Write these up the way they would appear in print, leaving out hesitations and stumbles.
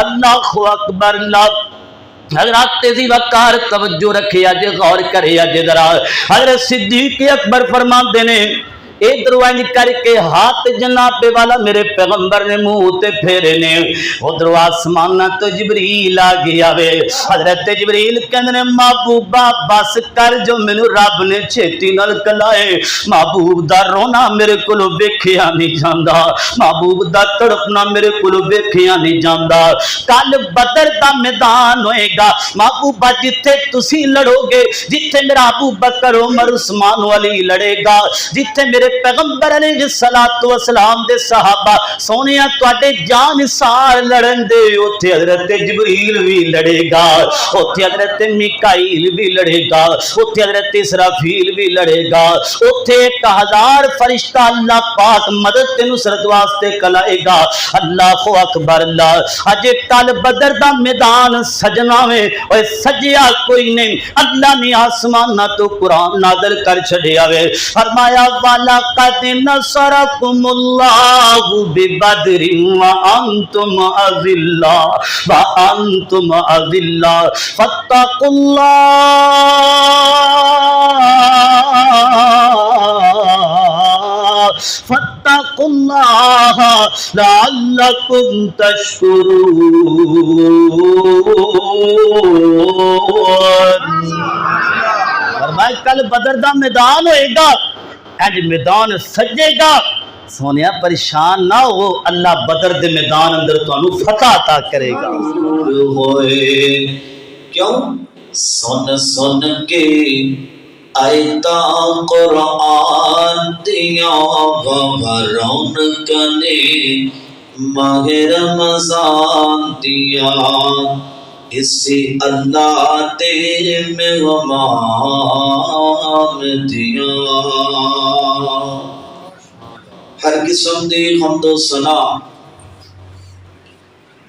اللہ اکبر اللہ۔ حضرات تیزی وقار توجہ رکھے اج غور کرے اج ذرا۔ حضرت صدیق اکبر فرماندے نے ادھر ونج کر کے ہاتھ جناب والا میرے پیغمبر نے منہ تے پھیرے نے، ادھر آسمان تو جبریل آ گیا وے۔ حضرت جبریل کہندے نے محبوبہ بس کر جو مینوں رب نے چھیتی نال کلائے، محبوب دا رونا میرے کولوں ویکھیا نہیں جاندا، محبوب دا تڑپنا میرے کولوں ویکھیا نہیں جاندا۔ کل بدر دا میدان ہوئے گا محبوبہ، جتھے تسی لڑو گے، جتھے میرا ابو بکر عمر عثمان علی لڑے گا، جتھے میرے پیغمبر علیہ الصلوۃ والسلام دے صحابہ سونیا تواڈے جان نثار لڑن دے، اوتھے حضرت جبریل بھی لڑے گا، اوتھے حضرت میکائیل بھی لڑے گا، اوتھے حضرت اسرافیل بھی لڑے گا، اوتھے 1000 فرشتہ اللہ پاک مدد تے نصرت واسطے کلائے گا۔ اللہ اکبر اللہ۔ اج کل بدر دا میدان سجنا وے، اوے سجیا کوئی نہیں، اللہ نے آسمان تو قرآن نازل کر چھڑیا وے، فرمایا والا قد نصرکم اللہ ببدر وانتم اذلہ فاتقوا اللہ فاتقوا اللہ لعلکم تشکرون۔ فرمایا کل بدر دا میدان ہوئے گا، اج میدان سجے گا، سونیا پریشان نہ ہو، اللہ بدر دے میدان اندر تانوں فتح عطا کرے گا۔ ہوئے کیوں سن سن کے آیتاں قرآن دیاں غمرون کنے ماہ رمضان دیاں، اسی اللہ دے مہمان دیاں۔ ہر قسم دی حمد و ثنا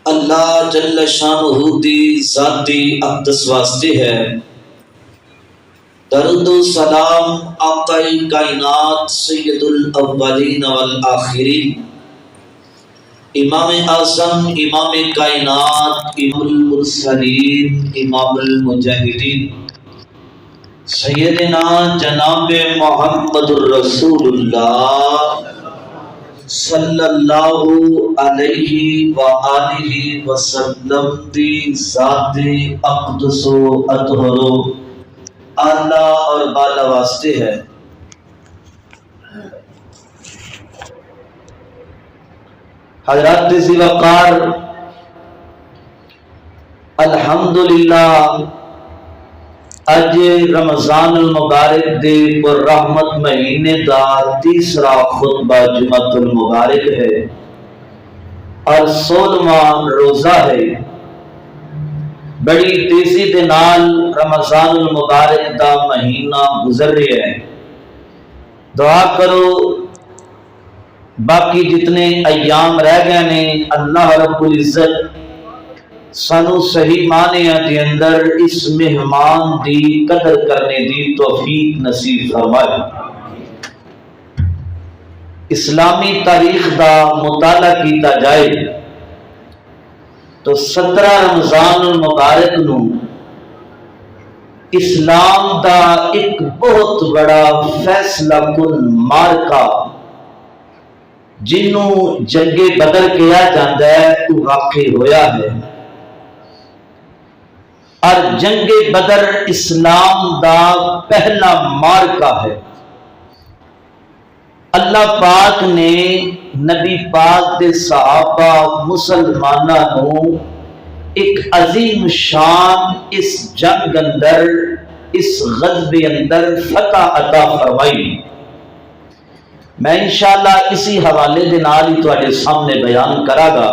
اللہ جل شانہ دی ذاتی اقدس واسطے ہے۔ درود و سلام آقا کائنات سید الاولین والآخرین، امام اعظم امام کائنات امام المرسلین امام المجاہدین سیدنا جناب محمد الرسول اللہ صلی اللہ علیہ وآلہ وسلم دی ذات اقدس و اطہر و اعلیٰ اور بالا واسطے ہے۔ حضرات ذی وقار الحمدللہ اج رمضان المبارک دے پر رحمت مہینے دا تیسرا خطبہ جمعۃ المبارک ہے اور 16واں روزہ ہے۔ بڑی تیزی دے نال رمضان المبارک دا مہینہ گزر رہا ہے۔ دعا کرو باقی جتنے ایام رہ گئے نے اللہ رب العزت سانو صحیح معنی دے اندر اس مہمان دی قدر کرنے دی توفیق نصیب فرمائے۔ اسلامی تاریخ دا مطالعہ کیتا جائے تو 17 رمضان المبارک نو اسلام دا ایک بہت بڑا فیصلہ کن مارکا جنوں جنگ بدر کہا جاتا ہے تو واقع ہویا ہے، اور جنگ بدر اسلام دا پہلا مارکا ہے۔ اللہ پاک نے نبی پاک دے صحابہ مسلمانہ نو ایک عظیم شان اس جنگ اندر اس غزوے اندر فتح عطا فرمائی۔ میں انشاءاللہ اسی حوالے دے نال ہی تواڈے سامنے بیان کرا گا،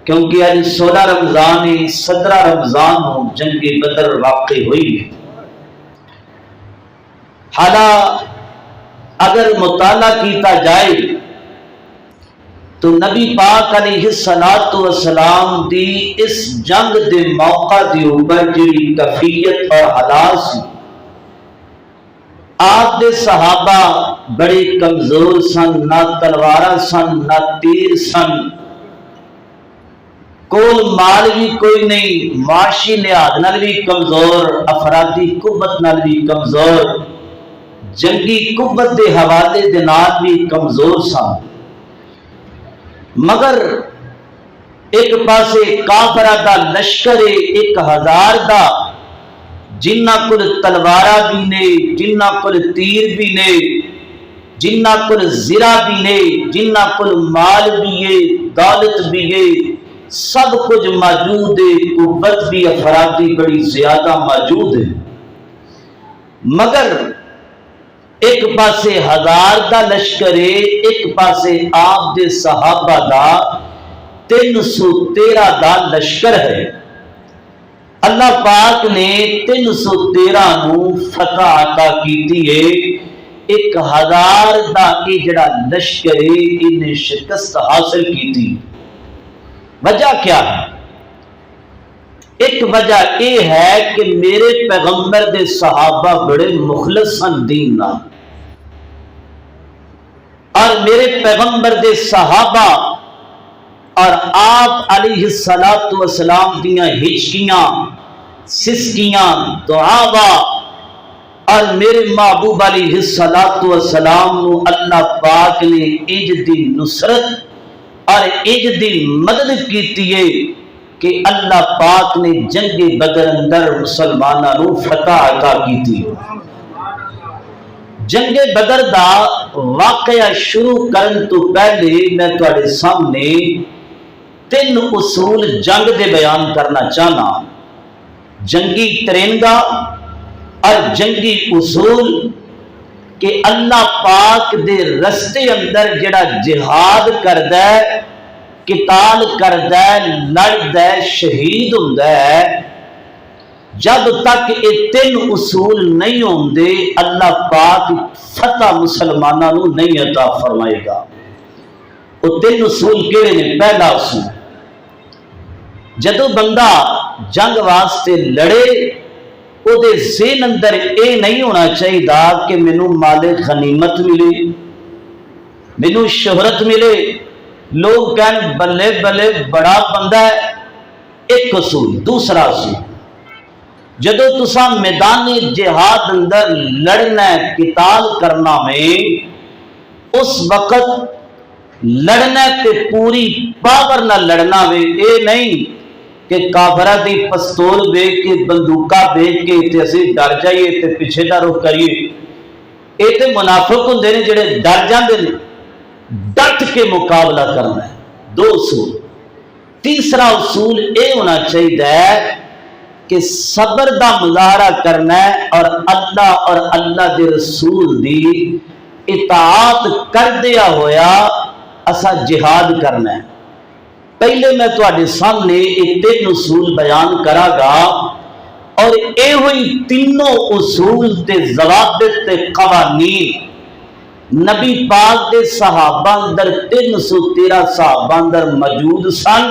کیونکہ آج 16 رمضان 17 رمضان نو جنگ بدر واقع ہوئی ہے۔ حالا اگر مطالعہ کیتا جائے تو نبی پاک علیہ الصلوۃ والسلام دی اس جنگ دے موقع دے اوپر جڑی کیفیت اور حالات سی، آپ دے صحابہ بڑے کمزور سن، نہ تلوار سن نہ تیر سن، کول مال بھی کوئی نہیں، معاشی لحاظ نال بھی کمزور، افرادی قوت نال بھی کمزور، جنگی قوت دے حوالے دے نال بھی کمزور سن، مگر ایک پاسے کافرہ دا لشکر 1000 دا، جنہ کل تلوارا بھی نے، جنہ کل تیر بھی نے، جنہ کل زرہ بھی نے، جنہ کل مال بھی ہے، دولت بھی ہے، سب کچھ موجود ہے، قوت بھی افرادی بڑی زیادہ موجود ہے، مگر ایک پاسے 1000 دا لشکر ہے، ایک پاسے آپ دے صحابہ دا 313 دا لشکر ہے۔ اللہ پاک نے 313 نو فتح عطا کیتی ہے، 1000 دا یہ جڑا لشکر ہے انہیں شکست حاصل کیتی۔ وجہ کیا ہے؟ ایک وجہ یہ ہے کہ میرے پیغمبر دے صحابہ بڑے مخلص سن دین نال، اور میرے پیغمبر دے صحابہ اور آپ علیہ السلام دیاں ہچکیاں، سسکیاں، دعاواں، اور میرے محبوب علیہ السلام نو اللہ پاک نے اج دی نصرت اور اج دی مدد کیتی ہے کہ اللہ پاک نے جنگ بدر اندر مسلماناں نو فتح عطا کیتی۔ جنگ بدر دا واقعہ شروع کرن تو پہلے میں تواڈے سامنے 3 اصول جنگ دے بیان کرنا چاہنا، جنگی ترنگا اور جنگی اصول، کہ اللہ پاک دے رستے اندر جڑا جہاد کردا ہے، قتال کردا ہے، لڑدا ہے، شہید ہوندا ہے، جب تک یہ 3 اصول نہیں ہوندے اللہ پاک فتح مسلمانوں نو نہیں عطا فرمائے گا۔ وہ 3 اصول کیڑے نے؟ پہلا اصول، جدو بندہ جنگ واسطے لڑے او دے ذہن اندر اے نہیں ہونا چاہیے کہ مینوں مال غنیمت ملے، مینوں شہرت ملے، لوگ کہن بلے بلے بڑا بندہ ہے۔ ایک اصول۔ دوسرا اصول، جدو تسا میدان جہاد اندر لڑنا ہے، قتال کرنا میں، اس وقت لڑنا تے پوری پاور نہ لڑنا وے، اے نہیں کہ کافرہ دی پستول بے کے بندوقہ بے کے تے اسی ڈر جائیے تے پیچھے دا رخ کریے۔ اے تے منافق ہوندے نے جڑے ڈر جاندے نے، ڈٹ کے مقابلہ کرنا ہے۔ 2 اصول۔ تیسرا اصول اے ہونا چاہیے کہ صبر دا مظاہرہ کرنا ہے اور اللہ دے رسول دی اطاعت کر دیا ہویا اسا جہاد کرنا ہے۔ پہلے میں تواڈے سامنے یہ 3 اصول بیان کرا گا، اور اے ہوئی تینوں اصول تے ضوابط تے قوانین نبی پاک دے صحابہ اندر 313 صحابہ اندر موجود سن۔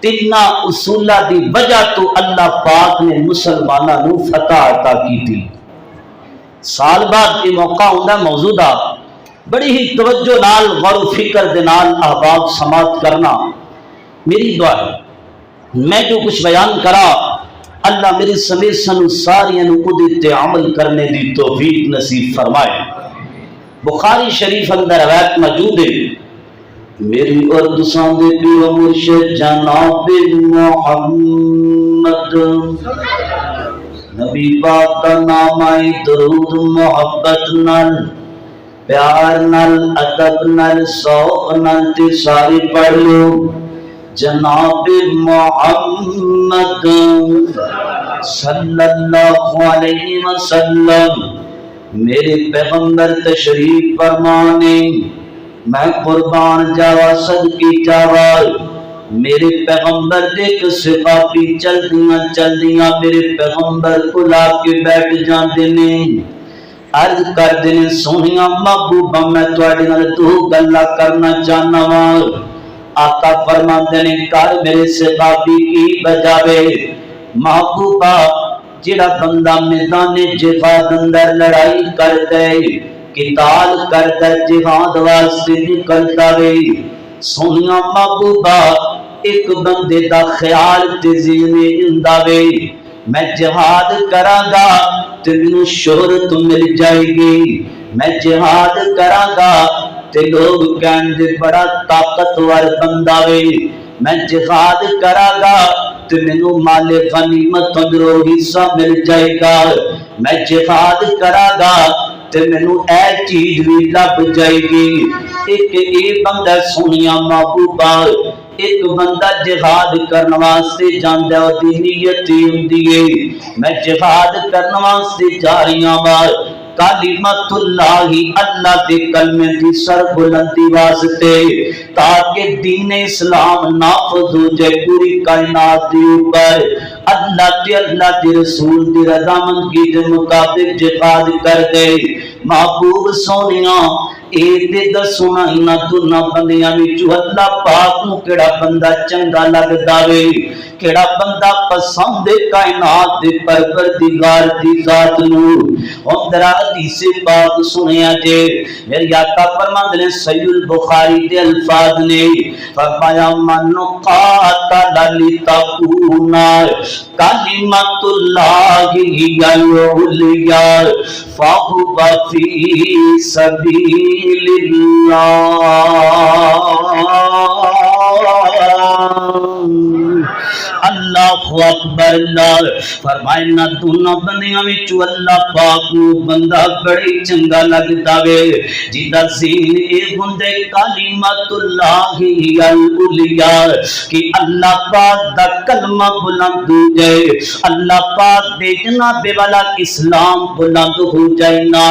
3 اصولہ دی وجہ تو اللہ پاک نے مسلمانہ نو فتح عطا کی تھی۔ سال بعد یہ موقع ہوندہ موجودہ بڑی ہی توجہ نال غور و فکر دے نال احباب سماعت کرنا۔ میری دعا ہے میں جو کچھ بیان کرا اللہ میری سمیت سنو ساریاں نو ادھتے عمل کرنے دی توفیق نصیب فرمائے۔ بخاری شریف اندر روایت موجود ہے، میری اور تساں دے پیو مرشد جناب محمد نبی پاک کا نام آئی، درود محبت نال، پیار نال، ادب نال، سوق نال تے ساری پڑھ لو، جناب محمد صلی اللہ علیہ وسلم میرے پیغمبر تشریف فرمانے، میں قربان جاوا صدقی جاوا، میرے پیغمبر دیکھ صفاتی چل دیاں میرے پیغمبر کو لا کے بیٹھ جاندے نے، عرض کر دینے سونیاں محبوبہ میں تواڈے نال 2 گلاں کرنا چاہنا وا۔ آقا فرماندے نے کر میرے صحابی کی بجاوے۔ محبوبہ جڑا بندہ میدان جہاد اندر لڑائی کر دے، قتال کر دے، جہاد واسطے نکلدا وے، سونیاں محبوبہ ایک بندے دا خیال تے ذہن ہوندا وے میں جہاد کراں گا تے مینوں شہرت مل جائے گی، میں جہاد کراں گا تے لوگ کہن دے بڑا طاقتور بندہ وے، میں جہاد کراں گا تے مینوں مال غنیمت اندروں حصہ مل جائے گا، میں جہاد کراں گا تے مینوں اے چیز بھی لب جائے گی۔ ایک بندہ سونیا محبوبہ، ایک بندہ جہاد کرنے واسطے جاندا ہے دی نیت ہوندی ہے میں جہاد کرنے واسطے جا رہی ہاں کلمت اللہ اللہ کے کلمے کی سر بلندی واسطے تاکہ دین اسلام نافذ ہو جائے پوری کائنات کے اوپر، اللہ کے رسول کی رضامندی کے مطابق جہاد کر گئے۔ محبوب سونیا اے تے دسونا انہاں دونوں بندیاں وچوں اللہ پاک نو کیڑا بندہ چنگا لگدا وے، کیڑا بندہ پسند ہے کائنات دے پروردگار دی ذات نو۔ اندر حدیث پاک سنیا جے میرے آقا فرماندے نے صحیح البخاری دے الفاظ نے فرمایا من قاتل لتکون کلمۃ اللہ ہی العلیا فهو فی سبیل اللہ۔ اللہ اکبر، اللہ فرمائے نہ دونوں بندیاں وچوں اللہ پاک نو بندہ بڑی چنگا لگدا وے جیدا ذہن اے ہوندے کلمۃ اللہ العلیا کہ اللہ پاک دا کلمہ بلند ہو جائے، اللہ پاک دے جناب والا اسلام بلند ہو جائے نا،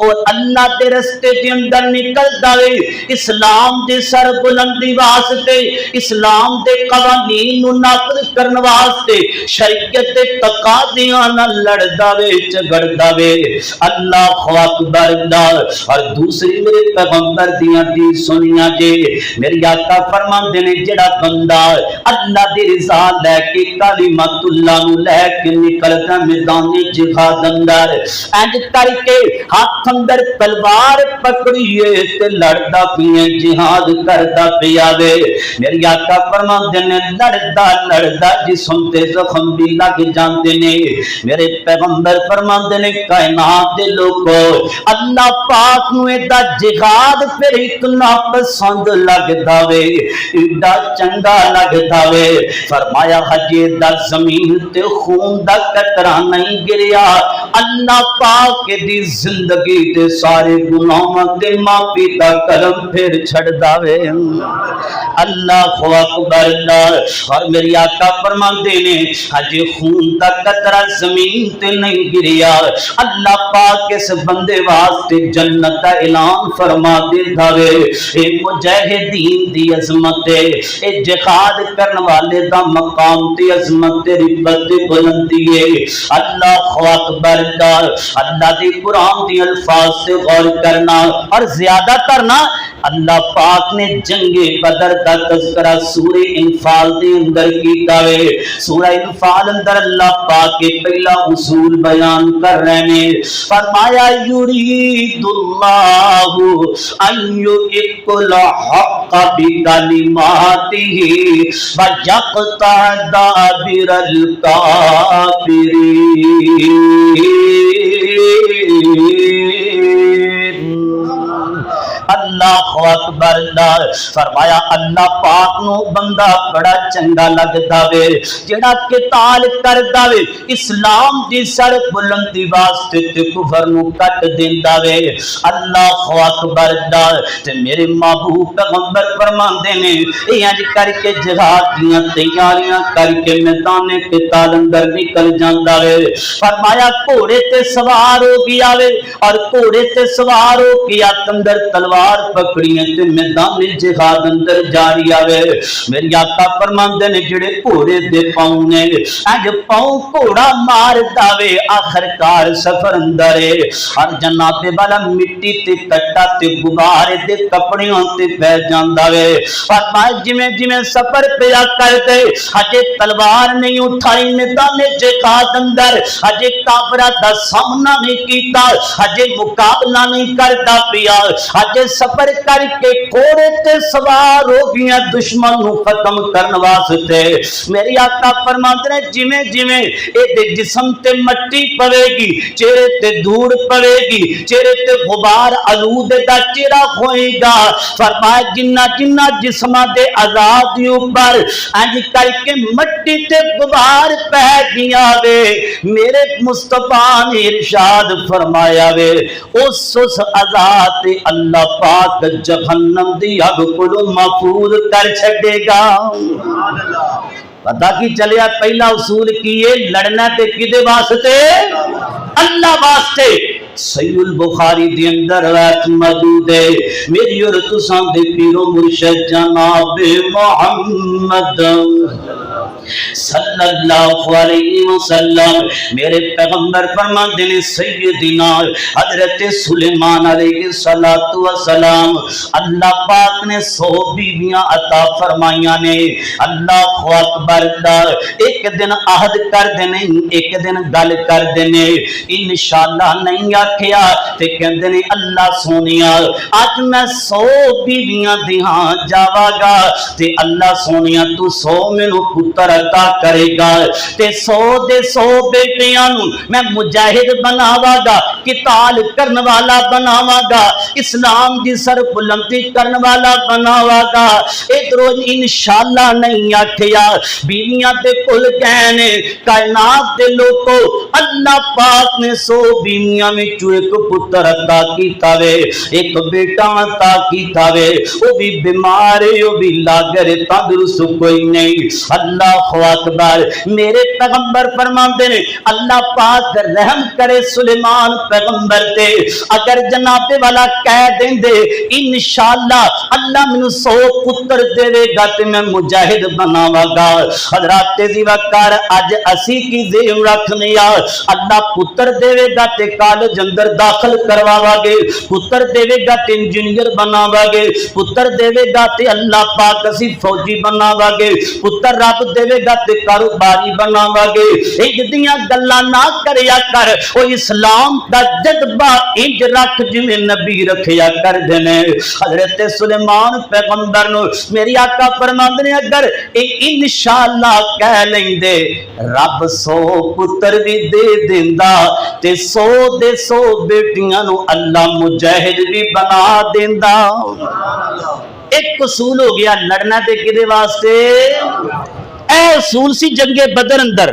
اور اللہ دے رستے دے اندر نکلدا وے اسلام دے سر بلندی واسطے، اسلام دے قوانین نو نافذ کرن واسطے، شریعت دے تقاضیاں نال لڑدا وے جھگڑدا وے۔ اللہ اکبر، اللہ۔ اور دوسری میرے پیغمبر دی حدیث سنیا جے میرے آقا فرماندے نے جڑا بندہ اللہ دی رضا لے کے کلمت اللہ نو لے کے نکلدا میدان جہاد اندر انج کر کے ہاتھ اندر تلوار پکڑیے تے لڑدا پیا جہاد کردا پیا وے، میرے آقا فرماندے نے لڑدا لڑدا جسم تے زخم بھی لگ جاندے نے، میرے پیغمبر فرماندے نے کائنات دے لوگو اللہ پاک نو ایڈا جہاد پھر اتنا پسند لگدا وے، ایڈا چنگا لگدا وے، فرمایا ہجے دا زمین تے خون دا قطرہ نہیں گریا اللہ پاک دی زندگی دے سارے گناہاں تے معافی دا کرم پھر چھڑدا وے۔ اللہ اکبر، اللہ۔ اور میری آقا فرماندے نے ہجے خون دا قطرہ زمین تے نہیں گریا اللہ پاک اس بندے واسطے جنت دا اعلان فرما دیندا وے۔ اے مجاہدین دی عظمت ہے، اے جہاد کرن والے دا مقام تے عظمت تے رتبت تے بلندی ہے۔ اللہ اکبر، اللہ دی قرآن دی الفاظ سے غور کرنا اور زیادہ کرنا۔ اللہ پاک نے جنگ بدر دا تذکرہ سورہ انفال دے اندر کیتا وے، سورہ انفال اندر اللہ پاک کے پہلا اصول بیان کر رہے ہیں، فرمایا یرید اللہ ان یحق الحق بکلماتہ ویقطع دابر الکافرین۔ اللہ اکبر، اللہ۔ فرمایا اللہ پاک نو بندہ بڑا چنگا لگدا وے جڑا قتال کردا وے اسلام دی سر بلندی واسطے تے کفر نو کٹ دیندا وے۔ اللہ اکبر، اللہ۔ تے میرے محبوب پیغمبر فرماندے نے انج کر کے جہاد دیاں تیاریاں کر کے میدان قتال اندر نکل جاندا وے۔ فرمایا گھوڑے تے سوار ہو گیا وے اور گھوڑے تے سوار ہو کے اندر تلوار پکڑی تے میدان جہاد اندر جاری آوے۔ میری آقا فرماندے نے جڑے گھوڑے دے پاؤں نے اج پاؤں گھوڑا مار داوے آخر کار سفر اندر ہے اور جناب والا مٹی تے کٹا تے غبار دے کپڑیاں تے پہ جاندا وے۔ فرمایا جویں جویں سفر پیا کرتے ہجے تلوار نہیں اٹھائی میدان جہاد اندر، ہجے کافراں دا سامنا نہیں کیتا، ہجے مقابلہ نہیں کردا پیا، ہجے سفر کر کر کے گھوڑے تے سوار ہو گیا دشمن نو ختم کرن واسطے. میری آقا فرماندے نے جویں جویں اے جسم تے مٹی پوے گی, چہرے تے دھوڑ پوے گی, چہرے تے غبار آلود دا چہرہ ہوئے گا. فرمایا جنہ جنہ جسماں دے عذاب دی اوپر انج کر کے مٹی تے غبار پہ گیا وے, میرے مصطفیٰ نے ارشاد فرمایا وے اس عذاب تے اللہ پاک جہنم دی اگ کولوں محفوظ کر چھڈے گا. پتہ کی چلیا پہلا اصول کیے لڑنا تے کدے واسطے؟ اللہ واسطے. صحیح البخاری دی اندر روایت موجود ہے میری اور تساں دے پیرو مرشد جناب محمد صلی اللہ علیہ وسلم میرے پیغمبر فرماندے نے سیدنا حضرت سلیمان علیہ السلام اللہ پاک نے 100 بیویاں عطا فرمائیاں نے. اللہ اکبر. ایک دن عہد کر دینے, ایک دن گل کر دینے, انشاءاللہ نہیں آکھیا تے کہندے نے اللہ سونیا اج میں 100 بیویاں دیہاں جاواں گا تے اللہ سونیا تو 100 مینوں پتر عطا کرے گا تے 100 دے 100 بیٹیاں نوں میں مجاہد بناواں گا, قتال کرن والا بناواں گا, اسلام دی سر بلندی کرن والا بناواں گا. ادھروں انشاءاللہ نہیں آکھیا بیویاں تے کل کہنے کائنات دے لوکو اللہ پاک نے 100 بیویاں وچوں ایک پتر عطا کیتا وے, ایک بیٹا عطا کیتا وے, او بھی بیمار ہے, او بھی لاگر تندرست کوئی نہیں. اللہ اکبر. میرے پیغمبر فرماندے نے اللہ پاک رحم کرے سلیمان پیغمبر تے, اگر جناب والا کہہ دیندے انشاءاللہ اللہ مینوں 100 پتر دے گا تے میں مجاہد بناواں گا. حضرات دی وقار اج اسی کی ذہن رکھنے آ اللہ پتر دے گا تے کالج اندر داخل کرواواں گے, پتر دے گا تے انجینئر بناواں گے, پتر دے گا تے اللہ پاک اسی فوجی بناواں گے, پتر رب دے گا تے کاروباری بناواں گے. اج دیاں گلاں نہ کریا کر, او اسلام دا جذبہ انج رکھ جویں نبی رکھیا کر دینے. حضرت سلیمان پیغمبر نو میری آقا فرماندے نے اگر انشاءاللہ کہہ لیندے رب 100 پتر بھی دے دیندا تے 100 دے 100 بیٹیاں نو اللہ مجاہد بھی بنا دیندا. ایک اصول ہو گیا لڑنا تے کدے واسطے؟ اے اصول سی جنگ بدر اندر.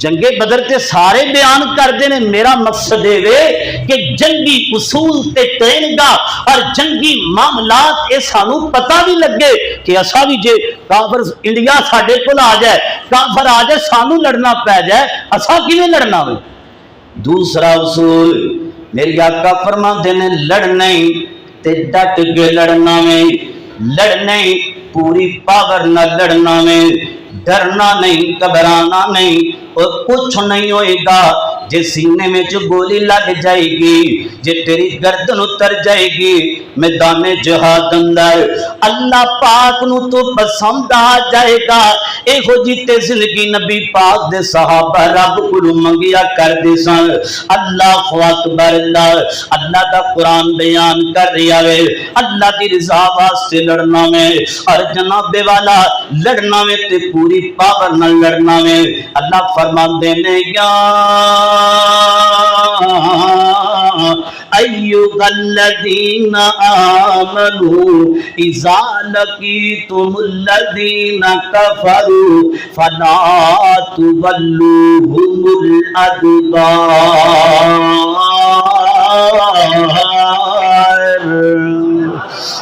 جنگ بدر تے سارے بیان کردے نے, میرا مقصد ہے کہ جنگی اصول تے ٹریننگا اور جنگی معاملات اے سانو پتہ بھی لگے کہ اسا بھی جے کافر انڈیا ساڈے کول آ جائے, کافر آ جائے, سانو لڑنا پے جائے, اسا کیویں لڑنا ہوئے. دوسرا اصول میری آقا فرماندے نے لڑنا تے ڈٹ کے لڑنا میں, لڑنا پوری پاور نہ لڑنا میں, ڈرنا نہیں, گھبرانا نہیں, اور کچھ نہیں ہوئے گا. جے سینے میں جو گولی لگ جائے گی, جے تیری گردن اتر جائے گی میدان جہاد اندر, اللہ پاک نو تو پسند آ جائے گا. اے ہو جیتے زندگی نبی پاک دے صحابہ رب کو منگیا کر دے سن. اللہ اکبر. اللہ دا قرآن بیان کر رہا ہے اللہ دی رضا واسطے لڑنا میں, اور جناب والا لڑنا میں تے پوری پاور نہ لڑنا میں. اللہ فرماندے نے یا ایھا الذین آمنوا اذا لقیتم الذین کفروا فلا تولوہم الادبار.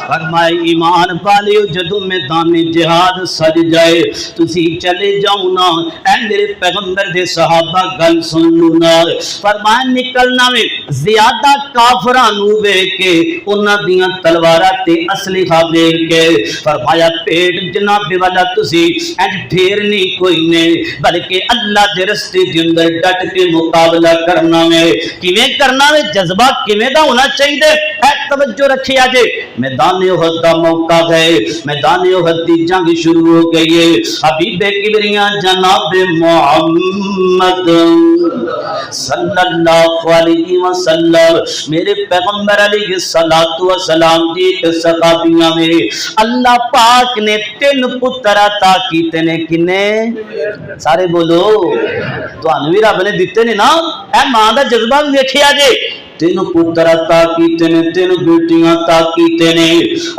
فرمائے ایمان پالیو جدو میدان جہاد سج جائے تسی چلے جاؤ نا. اے میرے پیغمبر دے صحابہ گل سن لو نا. فرمائے نکلنا میں زیادہ کافراں نو ویکھ کے انہاں دیاں تلواراں تے اسلحہ ویکھ کے فرمایا پیٹ جناب والا تسی انج پھیرنی کوئی نہیں بلکہ اللہ دے رستے دے اندر ڈٹ کے مقابلہ کرنا میں. کیویں کرنا میں؟ جذبہ کیویں دا ہونا چاہیے؟ اے توجہ رکھیا جے. मैदान उहद दा मौका गए, मैदान उहद दी जंग शुरू हो गई है। हबीबे किबरिया जनाब मोहम्मद सल्लल्लाहु अलैहि वसल्लम मेरे पैगंबर अलैहिस्सलातु वस्सलाम दी एक सहाबियां में अल्लाह पाक ने 3 पुत्र अता कीते ने। किन्ने? सारे बोलो। तुहानू भी रब ने दिते ने ना, ऐ मां दा जज्बा भी वेखिया जे। 3 पुत्र अता कीते ने, 3 बेटियां अता कीते ने।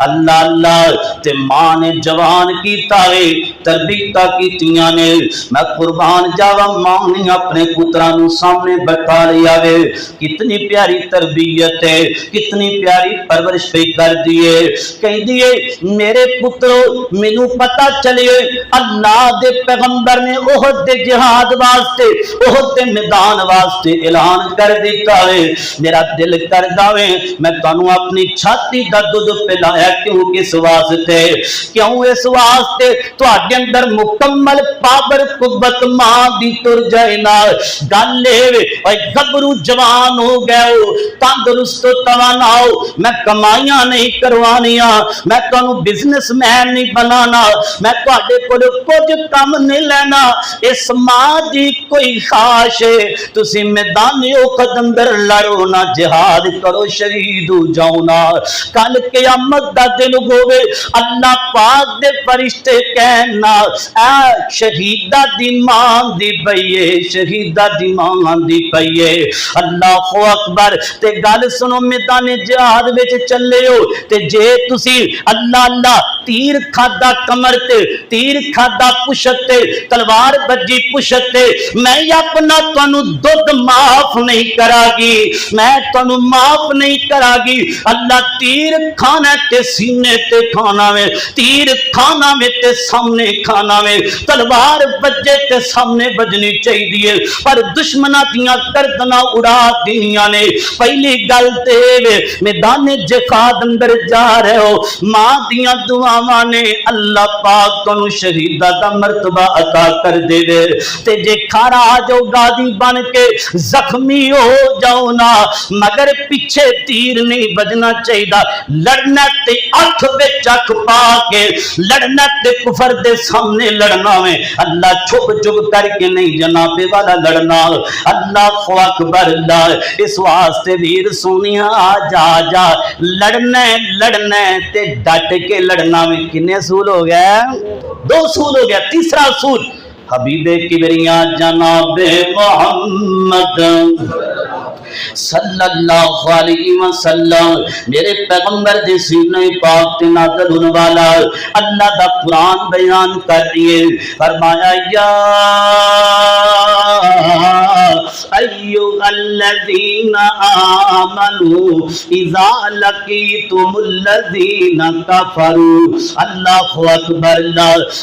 अल्लाह अल्लाह ते मां ने जवान कीता है, तरबियत कीतियां ने। मैं कुर्बान जावा, मां ने अपने पुत्रां नू सामने बैठा लिया वे। कितनी प्यारी तरबियत है, कितनी प्यारी परवरिश पे कर दी है। कहदी है मेरे पुत्रो मैनू पता चले अल्लाह दे पैगंबर ने ओहद दे जिहाद वास्ते, ओहद दे मैदान वास्ते ऐलान कर दिता है। मेरा दिल कर दावे मैं तुहानू अपनी छाती दा दुध पिलाया। क्यों? किस वास्ते? क्यों? इस वास्ते तुहाडे अंदर मुकम्मल पावर कुव्वत मां दी तुर जाए ना। गल ए गबरू जवान हो गए हो, तंदुरुस्त तवाना हो, मैं कमाइयां नहीं करवानिया, मैं तुहानू बिजनेसमैन नहीं बनाना, मैं तुहाडे कोल कुछ काम नहीं लेना। इस मां दी कोई खाश है तुसी मैदान उहद अंदर लड़ो ना, जिहाद करो, शहीद हो जाओ ना। कल क़यामत दा दिन होवे, अल्लाह पाक दे फरिश्ते कहना ऐ शहीदा दी मां दी पईए, शहीदा दी मां दी पईए। अल्लाहु अकबर। ते गल सुनो, मैदान जिहाद विच चले हो ते जे तुसी अल्लाह अल्लाह तीर खादा कमर ते, तीर खादा पुछत ते, तलवार बजी पुछत ते, मैं अपना तुहानू दुध माफ नहीं करागी, मैं तुहानू माफ नहीं करागी। अल्लाह तीर खाना ते सीने ते खाना में, तीर खाना में ते सामने खाना में, तलवार बजे ते सामने बजनी चाहिए। पर दुश्मना दियां गर्दना उड़ा दियां ने। पहली गल ते मैदान जिहाद अंदर जा रहे हो, मां दियां दुआवां ने अल्लाह पाक तुहानू शहीदा दा मर्तबा अता कर देवे। ते जे खारा जो गादी बन के जख्मी हो जाओ ना, मगर पीछे तीर नहीं बजना चाहिए। लड़ना ते अख विच अख पा के लड़ना ते कुफर दे सामने लड़ना में। अल्लाह छुप छुप करके नहीं जनाबे वाला लड़ना। अल्लाह अकबर। इस वास्ते वीर सोनिया जा जा लड़ना लड़ना ते डट के लड़ना में। कितने असूल हो गया? 2 असूल हो गया। तीसरा असूल हबीबे किबरिया जनाबे मोहम्मद सल्लल्लाहु अलैहि वसल्लम मेरे पैगंबर दे सीने पाक ते नाज़िल होने वाला अल्लाह दा कुरान बयान कर दिए। फरमाया या अय्युहल्लज़ीना आमनू इज़ा लक़ीतुमुल्लज़ीना कफ़रू। अल्लाहु अकबर।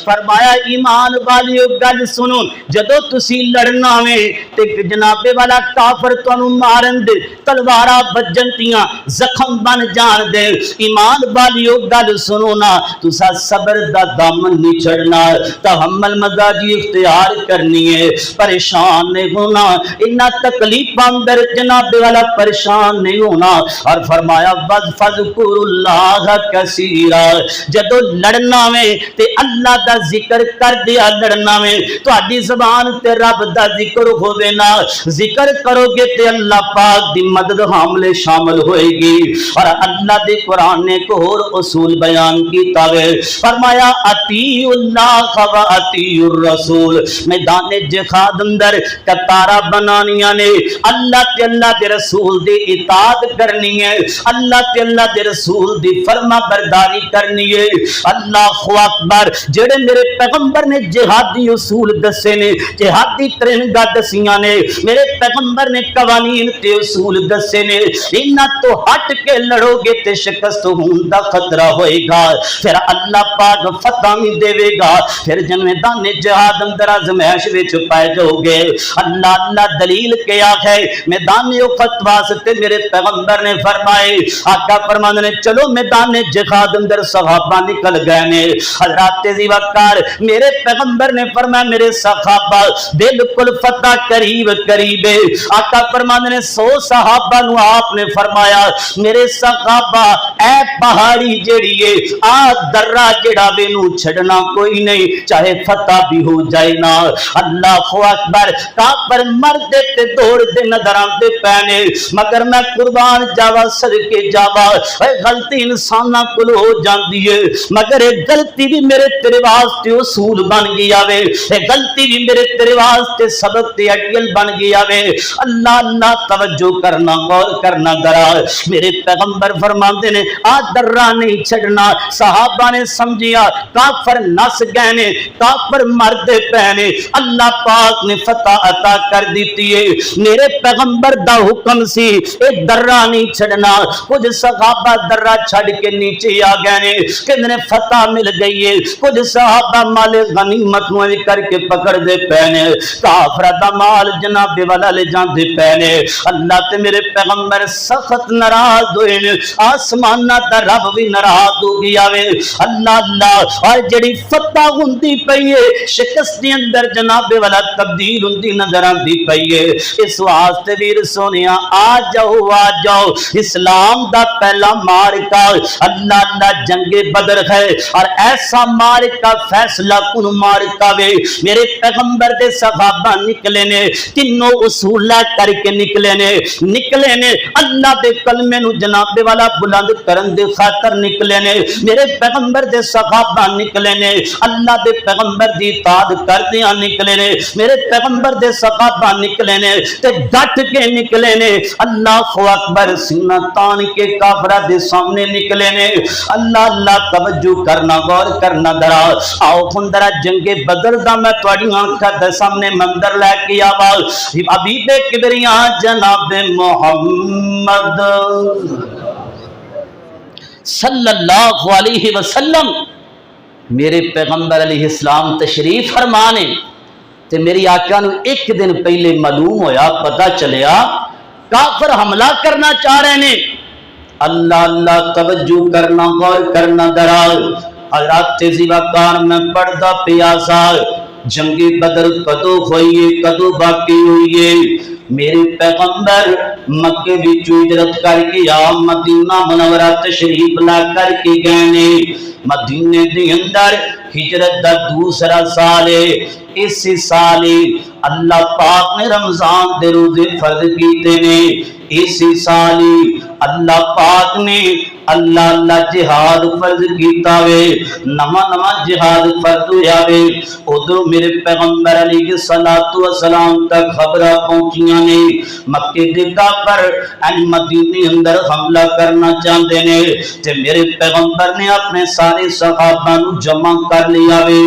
फरमाया ईमान वालियो गल सुनो, जदों तुसी लड़ना वे ते जनाबे वाला काफर तुहानू मारन दे, तलवारा बजन दियां जख्म बन जान दे, ईमान वालियो गल सुनो ना, तुसा सबर दा दामन नहीं छड़ना, तहम्मुल मजाजी इख्तियार करनी है, परेशान नहीं होना, इन्ना तकलीफ अंदर जनाबे वाला परेशान नहीं होना। और फरमाया फज़कुरुल्लाह कसीरा, जदों लड़ना वे ते अल्लाह दा जिक्र कर दिया। लड़ना वे तुहाडी ज़बान ते रब दा जिक्र होवे ना, जिक्र करोगे ते अल्लाह पाक दी मदद हमले शामिल होएगी। और अल्लाह दे कुरान ने एक और उसूल बयान कीता है। फरमाया अतीउल्लाह व अतीउर रसूल। मैदान जिहाद अंदर कतारा बनानियां ने, अल्लाह ते अल्लाह दे रसूल दी इताअत करनी है, अल्लाह ते अल्लाह दे रसूल दी फरमा बरदारी करनी है। अल्लाहु अकबर। जेड़े मेरे पैगंबर ने जिहादी उसूल दसे ने, जिहादी तरंगा दसियां ने, मेरे पैगंबर ने कवानीन ते उसूल दसे ने, इन्हां तो हट के लड़ोगे ते शिकस्त होने दा खतरा होएगा। फिर अल्लाह पाक फतह नहीं देवेगा, फिर मैदान जिहाद अंदर आजमाइश विच पै जाओगे। ہے اللہ اللہ دلیل کیا ہے میدان احد واسطے میرے پیغمبر نے فرمائے آقا فرماندے نے چلو میدان جہاد اندر صحابہ نکل گئے نے حضرات ذی وقار میرے پیغمبر نے فرمایا میرے صحابہ بالکل فتح قریب قریب ہے آقا فرماندے نے 100 صحابہ نو آپ نے فرمایا میرے صحابہ اے پہاڑی جیڑی ہے آ درہ جڑا وے نو چھڑنا کوئی نہیں چاہے فتح بھی ہو جائے نا اللہ اکبر کافر مردے تے دوڑ دے نظر آندے پینے مگر میں قربان جاوا صدقے جاوا اے غلطی انساناں کول ہو جاندی ہے مگر اے غلطی بھی میرے تیرے واسطے اصول بن گئی آوے اے غلطی بھی میرے تیرے واسطے سبق تے اڈیل بن گئی آوے اللہ اللہ توجہ کرنا غور کرنا ذرا میرے پیغمبر فرماندے نے آ درہ نہیں چھڑنا صحابہ نے سمجھیا کافر نس گئے نے کافر مردے پہنے اللہ پاک نے فتح عطا کر دیتی ہے میرے پیغمبر دا حکم سی ایک درہ نہیں چھڑنا کچھ صحابہ درہ چھڑ کے نیچے آ گئے نے کہ فتح مل گئی ہے کچھ صحابہ مال غنیمت نو کر کے پکڑ دے پہنے کافر دا مال جناب والا لے جان دے پہنے اللہ تے میرے پیغمبر سخت ناراض ہوئے نے آسمانہ دا رب بھی ناراض ہو گیا وے اللہ اللہ اور جڑی فتح ہوندی پئی ہے شکست دے اندر جناب والا تبدیل ہوندی نظر آندی پئی ہے اس واسطے ویر سونیا آ جاؤ اسلام دا پہلا معرکہ اللہ اللہ جنگ بدر ہے اور ایسا معرکہ فیصلہ کن معرکہ وے میرے پیغمبر دے صحابہ نکلے نے تینوں اصولہ کر کے نکلے نے اللہ دے کلمے نو جناب والا بلند کرن دے خاطر نکلے نے میرے پیغمبر دے صحابہ نکلے نے اللہ دے پیغمبر دی اطاعت کردیاں نکلے نے میرے پیغمبر دے صحابہ نکلے نے تے ڈٹ کے نکلے نے اللہ اکبر سینہ تان کے کافرہ دے سامنے نکلے نے اللہ اللہ توجہ کرنا غور کرنا ذرا آؤ خندرا جنگ بدر دا میں تواڈی آنکھاں دے سامنے منظر لے کے آوا حبیب کبریاں جناب محمد صلی اللہ علیہ وسلم میرے پیغمبر علیہ السلام تشریف فرمانے تے میری آقا نو ایک دن پہلے معلوم ہویا پتہ چلیا کافر حملہ کرنا چاہ رہے نے اللہ اللہ توجہ کرنا غور کرنا درال حضرات ذی وقار میں پڑھدا پیاسا جنگ بدر کدو ہوئی ہے کدو باقی ہوئی ہے میرے پیغمبر مکے وچوں ہجرت کر کے آ مدینہ منورہ تشریف لا کر کے گئے نے مدینے دے اندر ہجرت دا دوسرا سال ہے اس سال اللہ پاک نے رمضان دے روزے فرض کیتے نے اس سال اللہ پاک نے اللہ اللہ جہاد فرض کیتا وے نواں جہاد فرض ہویا وے ادھر میرے پیغمبر علیہ الصلوۃ والسلام تک خبراں پہنچیاں نے مکے دے کافر ان مدینے اندر حملہ کرنا چاہتے نے تے میرے پیغمبر نے اپنے سارے صحابہ نو جمع کر لیا وے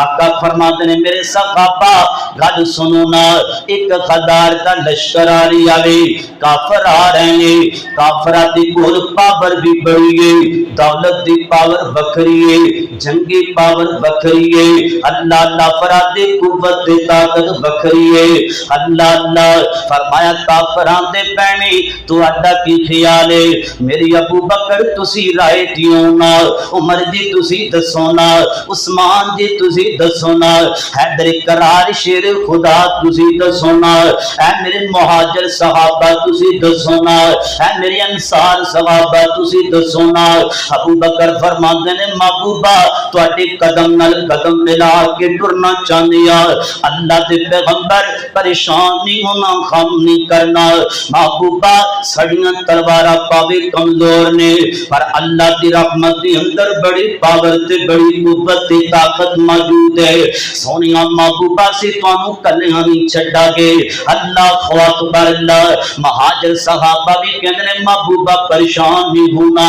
آقا فرماتے نے میرے صحابہ گل سنو نا ایک ہزار دا لشکر آ رہا وے کافر آ رہے نے کافراں دی کول پاور بھی بڑی ہے دولت دی پاور بکھری ہے جنگی پاور بکھری ہے اللہ اللہ فرادی قوت دی طاقت بکھری ہے اللہ اللہ فرمایا کافران دے پہنے تو اڈا کی خیال ہے میری ابو بکر تسی رائے دیو نا عمر جی تسی دسو نا عثمان جی تسی دسو نا حیدر کرار شیر خدا تسی دسو نا اے میرے مہاجر صحابہ تسی دسو نا اے میرے انصار صحابہ تسی دسو نا ابو بکر فرماندے نے محبوبہ تواڈے قدم نال قدم ملا کے ٹرنا چاہندیا اللہ دے پیغمبر پریشان نہیں ہونا خم نہیں کرنا محبوبہ سڑیاں تلواراں پاوے کمزور نے پر اللہ دی رحمت دے اندر بڑی پاور تے بڑی قوت تے طاقت موجود ہے سونیا محبوبہ سے تانوں کلیاں نہیں چھڈا گے اللہ اکبر اللہ مہاجر صحابہ بھی کہندے نے महबूबा परेशान नहीं होना।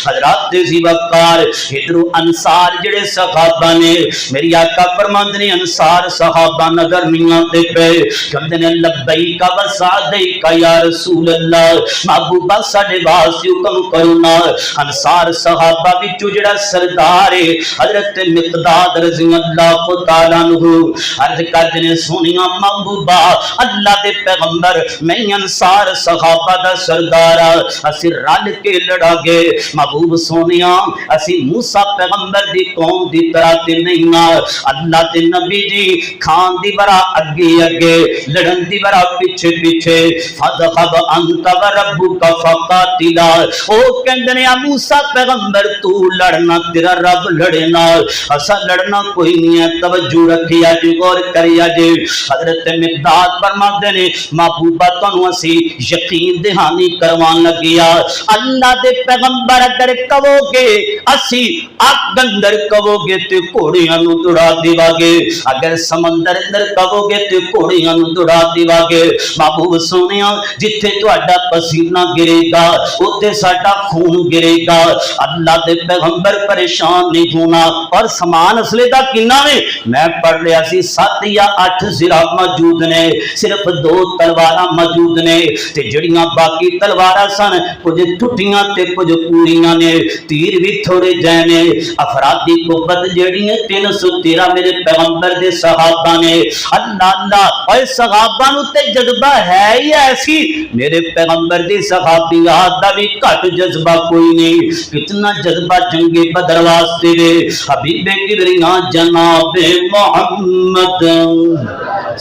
हजरात सी वकार इधरों अंसार जेड़े सहाबा ने मेरी आका फरमांदे ने अंसार सहाबा नजर नहीं आते पे कहंदे ने लब्बैका व सादैका या रसूल अल्लाह महबूबा साडे वास्ते हुक्म करो ना। अंसार सहाबा विचों जेड़ा सरदार है हजरत मिकदाद रज़ी अल्लाह तआला अन्हु अर्ज करदे ने सोनिया महबूबा अल्लाह दे पैगंबर मैं अंसार सहाबा दा सरदार असी रल के लड़ागे महबूब सोनिया असी मूसा पैगंबर दी कौम दी तरह ते नहीं ना। अल्लाह दे नबी जी खान दी बरा अगे अगे लड़न दी बरा पीछे पीछे फदखब अंत व रब्बुका फकातिला ओ कहंदे ने मूसा पैगंबर तू लड़ना तेरा रब लड़े नाल असा लड़ना कोई नहीं है। तवज्जो रखिया जी गौर करिया जी हजरत मिकदाद फरमाते ने महबूबा तुहानू असी यकीन दहानी करवान लगिया अल्लाह दे पैगंबर अगर कहोगे असी अग अंदर कहोगे ते घोड़ियां नू दौड़ा देवांगे अगर समंदर अंदर कहोगे ते घोड़ियां नू दौड़ा देवांगे। महबूब सोनिया जिथे तुहाडा पसीना गिरेगा उत्थे साडा खून गिरेगा। अल्लाह दे पैगंबर परेशान नहीं होना। और समान असले दा किन्ना वे मैं पढ़ लिया सी 7 या 8 सिरा मौजूद ने सिर्फ 2 तलवारां मौजूद ने ते जड़ियां बाकी तलवारां सन कुछ टुटियां ते कुछ पूरियां ने तीर भी थोड़े जै ने अफरादी कुव्वत जड़ी है 313 मेरे पैगंबर दे सहाबा ने। अल्लाह अल्लाह और सहाबा नु ते जज्बा है ही ऐसी मेरे पैगंबर दी सहाबियात दा भी घट जज्बा कोई नहीं। कितना जज्बा जंगे बदर वास्ते वे हबीबे किबरिया जनाबे मोहम्मद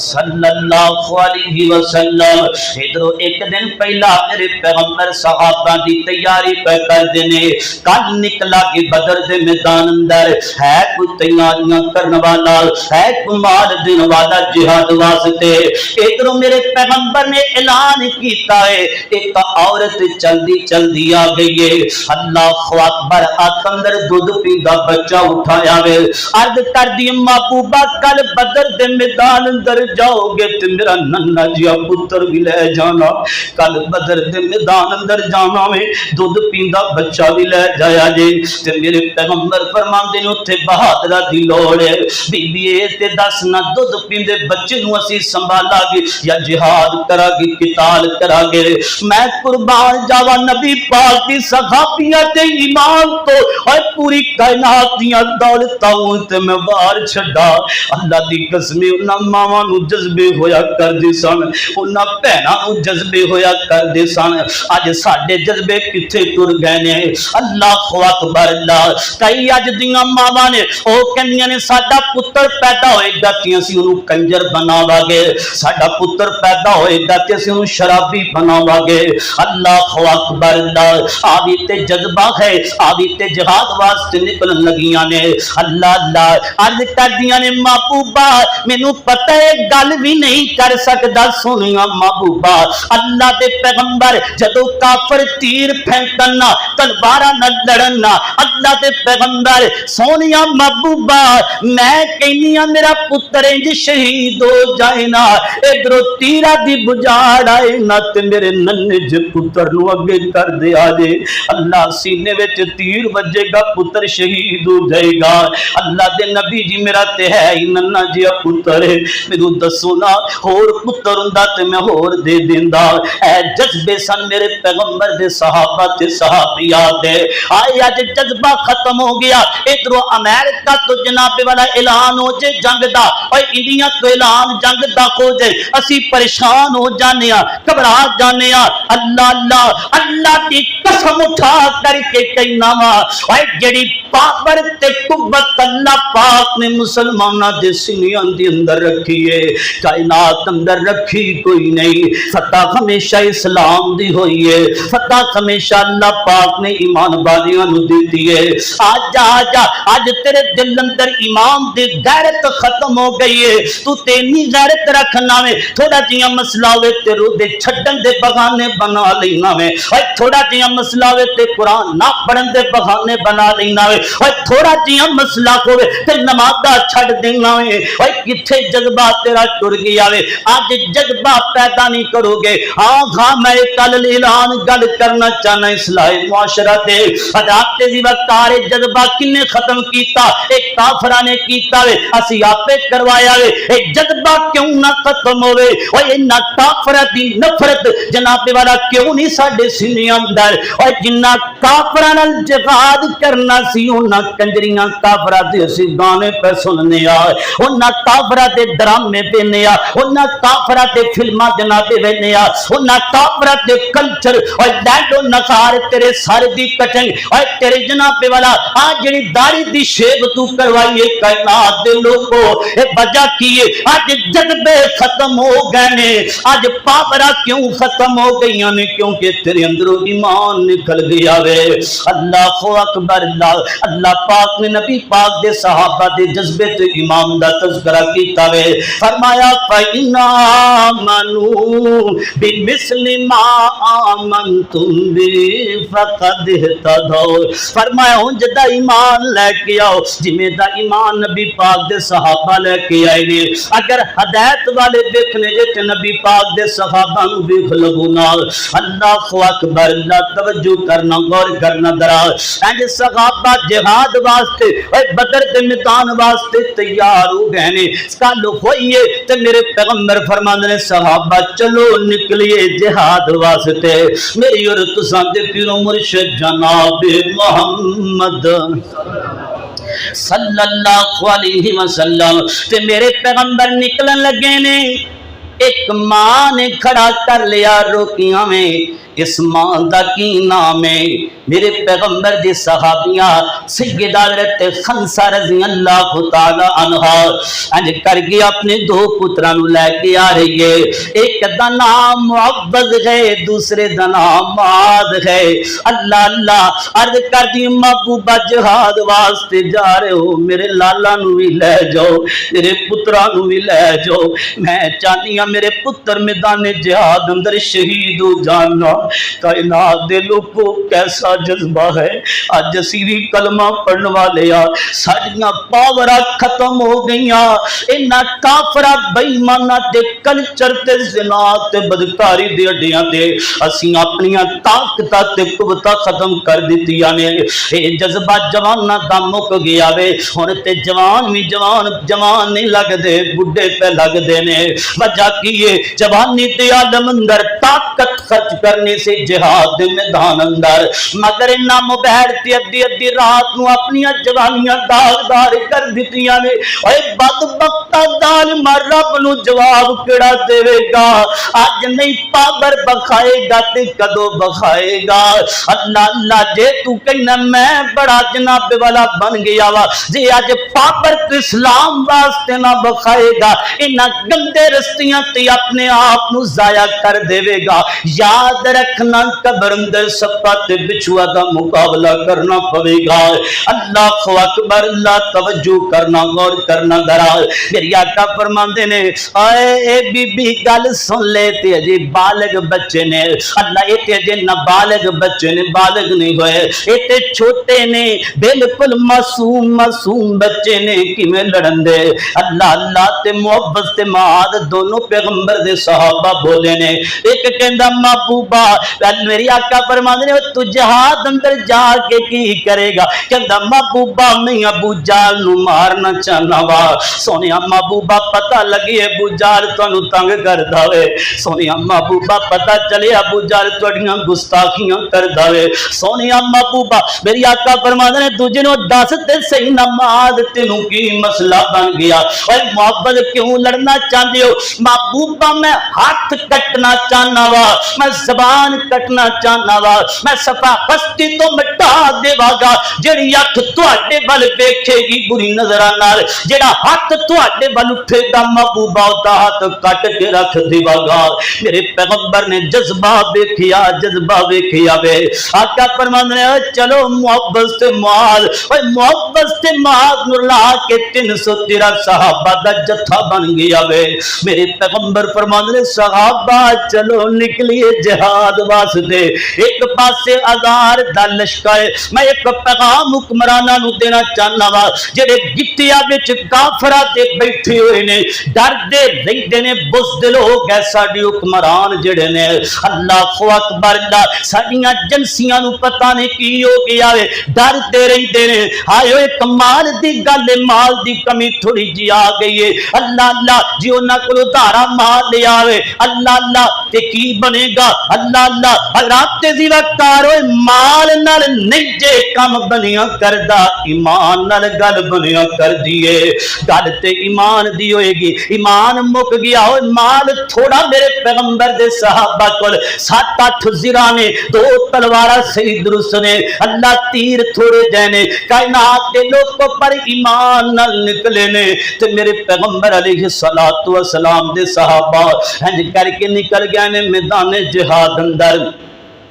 सल्लल्लाहु अलैहि वसल्लम। इधरों एक दिन पहला मेरे पैगंबर सहाबा दी तैयारी पे कर देने कल निकला कि बदर दे मैदान अंदर है कोई तैयारियां करने वाला है कोई मार देने वाला जिहाद वास्ते। इधरों मेरे पैगंबर ने ऐलान किया है एक औरत चलदी चलदी आ गई है अल्लाहु अकबर हाथ अंदर दूध पींदा बच्चा उठाया वे अर्ज कर दी महबूबा कल बदर दे मैदान अंदर जाओगे ते मेरा नन्ना जिया पुत्र भी ले जाना कल बदर दे मैदान अंदर जाना वे दूध पींदा बच्चा भी ले जाया जे ते मेरे पैगंबर फरमांदे ने उत्थे बहादरा दी लोड़ है बीबी ए ते दस ना दूध पींदे बच्चे नु असी संभालांगे या जिहाद करांगे किताल करांगे। मैं कुर्बान जावा नबी पाक दी सहाबियां ते ईमान तो और पूरी कायनात दी दौलतां ते मैं वार छड्डा अल्लाह दी कसम उन्हां मावां नु जज्बे होया करदे सन उन्हां भैणां नु जज्बे होया करदे सन अज साडे जज्बे किथे टुर गए ने। अल्लाहु अकबर अल्लाह कई अज दियां मावां ने ओ कहंदियां ने साडा पुत्र पैदा होएगा ते असीं उहनूं कंजर बनावांगे साडा पुत्र पैदा होएगा ते असीं उहनूं शराबी बनावांगे। अल्लाहु अकबर अल्लाह आ भी ते जज्बा है आ भी ते जिहाद वास्ते निकलन लगियां ने। अल्लाह अल्लाह अर्ज करदियां ने महबूबा मैनू पता है गल भी नहीं कर सकदा सोनिया महबूबा अल्लाह दे पैगंबर जदों काफर तीर फेंकन ना तलवारां नाल लड़न ना अल्लाह दे पैगंबर सोनिया महबूबा मैं कहनी आ मेरा पुत्र इंज शहीद हो जाए ना इधरों तीरा दी बुझाड़ आए ना ते मेरे नन्हे जे पुत्र नु अगे कर दे आ जे अल्लाह सीने विच तीर वजेगा पुत्र शहीद हो जाएगा। अल्लाह दे नबी जी मेरा ते है ही नन्ना जिहा पुत्र है मैनू दसो ना होर पुत्र हुंदा ते मैं होर दे दिंदा। ऐ जज्बे सन मेरे पैगंबर दे सहाबा ते सहाबियात दे आए अज जज्बा खत्म हो गया। इधरों अमेरिका तो जनाबे वाला ऐलान हो जाए जंग दा और इंडिया तो ऐलान जंग दा हो जाए असी परेशान हो जाने घबरा जाने। अल्लाह अल्लाह अल्लाह की कसम उठा करके कहना वा जेड़ी पावर ते कुव्वत अल्लाह पाक ने मुसलमाना दे सीनियां दे अंदर रखी है कायनात अंदर रखी कोई नहीं। फतह हमेशा इस्लाम दी हुई है फतह हमेशा अल्लाह पाक ने ईमान वालियां नु दी है। आज आजा आज तेरे दिल अंदर ईमान दी गैरत खत्म हो गई है तू तेनी गैरत रखना वे थोड़ा जिहा मसला वे ते रोदे छड्डन दे बहाने बना लेना वे थोड़ा जिहा मसला वे ते कुरान ना पढ़न दे बहाने बना लेना वे ओए थोड़ा जिहा मसला होवे ते नमाज़ां छड्ड देना वे ओए किथे जज्बा तेरा टुर गया वे अज जज्बा पैदा नहीं करोगे हाँ मैं कल ऐलान गल करना चाहना इस्लाह मुआशरा ते हज़रत दी वकार जज्बा किन्ने खत्म कीता एक काफरा ने कीता वे असी आपे करवाया वे ए जज्बा क्यों ना खत्म होवे ओए इन्ना काफरा दी नफरत जनाबे वाला क्यों नहीं साडे सीने अंदर ओए जिन्ना काफरा नाल जिहाद करना सी उन्ना कंजरियां काफरा दे असी गाने पे सुनने आ उन्ना काफरा दे ड्रामे पेने आ उन्ना काफरा दे फिल्मां जनाबे वेने आ उन्ना काफरा दे कल्चर ओए लैंडो नसार तेरे सर दी कटिंग ओए तेरे जनाबे वाला आ जेड़ी दाढ़ी दी शेव तू करवाई है कायनात दे लोगो ए वजह की है आज जज्बे खत्म हो गए ने आज पावरा क्यों खत्म हो गई ने क्योंकि तेरे अंदरों ईमान निकल गया वे अल्लाह अकबर अल्लाह पाक ने नबी पाक दे सहाबा दे जज्बे ते ईमान दा तज़किरा कीता वे फरमाया फइन्ना मनु बिमिस्लि मा आमनतुम बि फक़द इहतदौ फरमाया हुन जदा ईमान लेके आओ जिमें दा ईमान नबी पाक दे सहाबा लेके आए ने अगर हदायत वाले देखने जे ते नबी पाक दे सहाबा नु देख लगो नाल अल्लाह अकबर अल्लाह तवज्जो करना गौर करना दरा इंज सहाबा जिहाद वास्ते ओए बदर दे मैदान वास्ते तैयार हो गए ने कल होइए ते मेरे पैगंबर फरमांदे ने सहाबा चलो निकलिए जिहाद वास्ते मेरी और तुसां दे पीरो मुर्शिद जनाब मोहम्मद सल्लल्लाहु अलैहि वसल्लम ते मेरे पैगंबर निकलन लगे ने एक मां ने खड़ा कर लिया रोकियां में इस मां दा की नाम है मेरे पैगंबर दी सहाबियां सैयदा हज़रत खंसा रज़ी अल्लाह तआला अन्हा अंज करके अपने दो पुत्रां नु लेके आ रही है एक दा नाम मुअव्वज़ है दूसरे दा नाम मुआद है अल्लाह अल्लाह अर्ज कर दी महबूबा जिहाद वास्ते जा रहे हो मेरे लाला नु भी ले जाओ मेरे पुत्रां नु भी ले जाओ मैं चाहनी हां मेरे पुत्र मैदान जिहाद अंदर शहीद हो जाना कायनात दे लोगों कैसा जज्बा है अज असी भी कलमा पढ़ने वाले आ साडियां पावरा खत्म हो गईयां इन्ना काफरा बेईमाना ते कल्चर ते ज़िना ते बदकारी दे अड्डियां ते असी अपनियां ताकतां ते कुवतां खत्म कर दित्तियां ने ए जज्बा जवाना दा मुक गया वे हुण ते जवान भी जवान नहीं लगदे बुढ़े पे लगदे ने वजह की है जवानी ते आलम अंदर ताकत खर्च करने से जिहाद दे मैदान अंदर मगर इन्ना मुबैर ते अद्धी अद्धी रात नु अपनी जवानियां दागदार कर दित्तियां ने ओए बदबख्ता जालिमा रब नु जवाब केड़ा देवेगा अज नहीं पावर बखाएगा ते कदों बखाएगा अल्लाह अल्लाह जे तू कहना मैं बड़ा जनाब वाला बन गया वा जे अज पावर तो इस्लाम वास्ते ना बखाएगा इन्ना गंदे रस्तियां ते अपने आप नु जाया कर देवेगा याद रखना कब्र अंदर सप्पा ते बिछुआ का मुकाबला करना पवेगा अल्लाह अकबर अल्लाह तवज्जो करना गौर करना दरा मेरी आका फरमांदे ने आए ए बीबी गल सुन ले ते अजे बालग बच्चे ने अल्लाह ए ते अजे नाबालग बच्चे ने बालग नहीं होए ए ते छोटे ने बिल्कुल मासूम बच्चे ने किवें लड़न दे अल्लाह अल्लाह ते मुहब्बत ते माद दोनों पैगंबर दे सहाबा बोले ने एक कहंदा महबूबा मेरी आका फरमांदे ने तू जिहाद अंदर जाके की करेगा कहंदा महबूबा मैं अबू जाल नु मारना चाहना वा सोनिया महबूबा पता लगी अबू जाल तुहानू तंग करदा वे सोनिया महबूबा पता चले अबू जाल तुहाडियां गुस्ताखियां करदा वे सोनिया महबूबा मेरी आका फरमांदे ने दूजे नु दस ते सही नमाज तेनू की मसला बन गया ओए मोहब्बत क्यों लड़ना चाहते हो महबूबा मैं हाथ कटना चाहना वा मैं जबान कटना चाहना वा मैं सफा हस्ती तो मिटा देवागा जेड़ी अख तुहाडे वल वेखेगी बुरी नजरां नाल जेड़ा हाथ तुहाडे वल उठेगा महबूबा दा हाथ कट के रख देवागा मेरे पैगंबर ने जज्बा वेखिया वे आका फरमांदे ने चलो मुहब्बत से मुआद ओए मुहब्बत से मुआद नु ला के 313 सहाबा दा जत्था बन गया वे मेरे पैगंबर फरमांदे ने सहाबा चलो घरों निकलिए जिहाद वास्ते। एक पासे आज़ार दा लश्कर, मैं एक पैगाम हुक्मरानां नूं देना चाहना वा जेड़े गिट्टियां विच काफरां ते बैठे हुए ने, डरदे रहिंदे ने, बुज़दिल हो गए साडे हुक्मरान जेड़े ने। अल्लाहु अकबर दा साडियां एजेंसियां नूं पता नहीं की हो गया वे, डरदे रहिंदे ने। हाय ओए कमाल दी गल है, माल दी कमी थोड़ी जी आ गई है। अल्लाह अल्लाह जी उन्हां कोल उधारा माल ले आवे, अल्लाह अल्लाह ते की बनेगा? अल्लाह अल्लाह रात दी वकार होए माल नाल नहीं जे कम बनिया करदा, ईमान नाल गल बनिया कर दिए। गल ते ईमान दी होएगी, ईमान मुक गया होए माल थोड़ा। मेरे पैगंबर दे सहाबा कोल 7-8 जिरा ने, 2 तलवारा सही दुरुस्त ने, अल्लाह तीर थोड़े जने कायनात के लोगों पर ईमान नाल निकले ने। ते मेरे पैगंबर अलैहिस्सलातु वस्सलाम दे सहाबा इंज करके निकल गए ने मैदान जिहाद अंदर।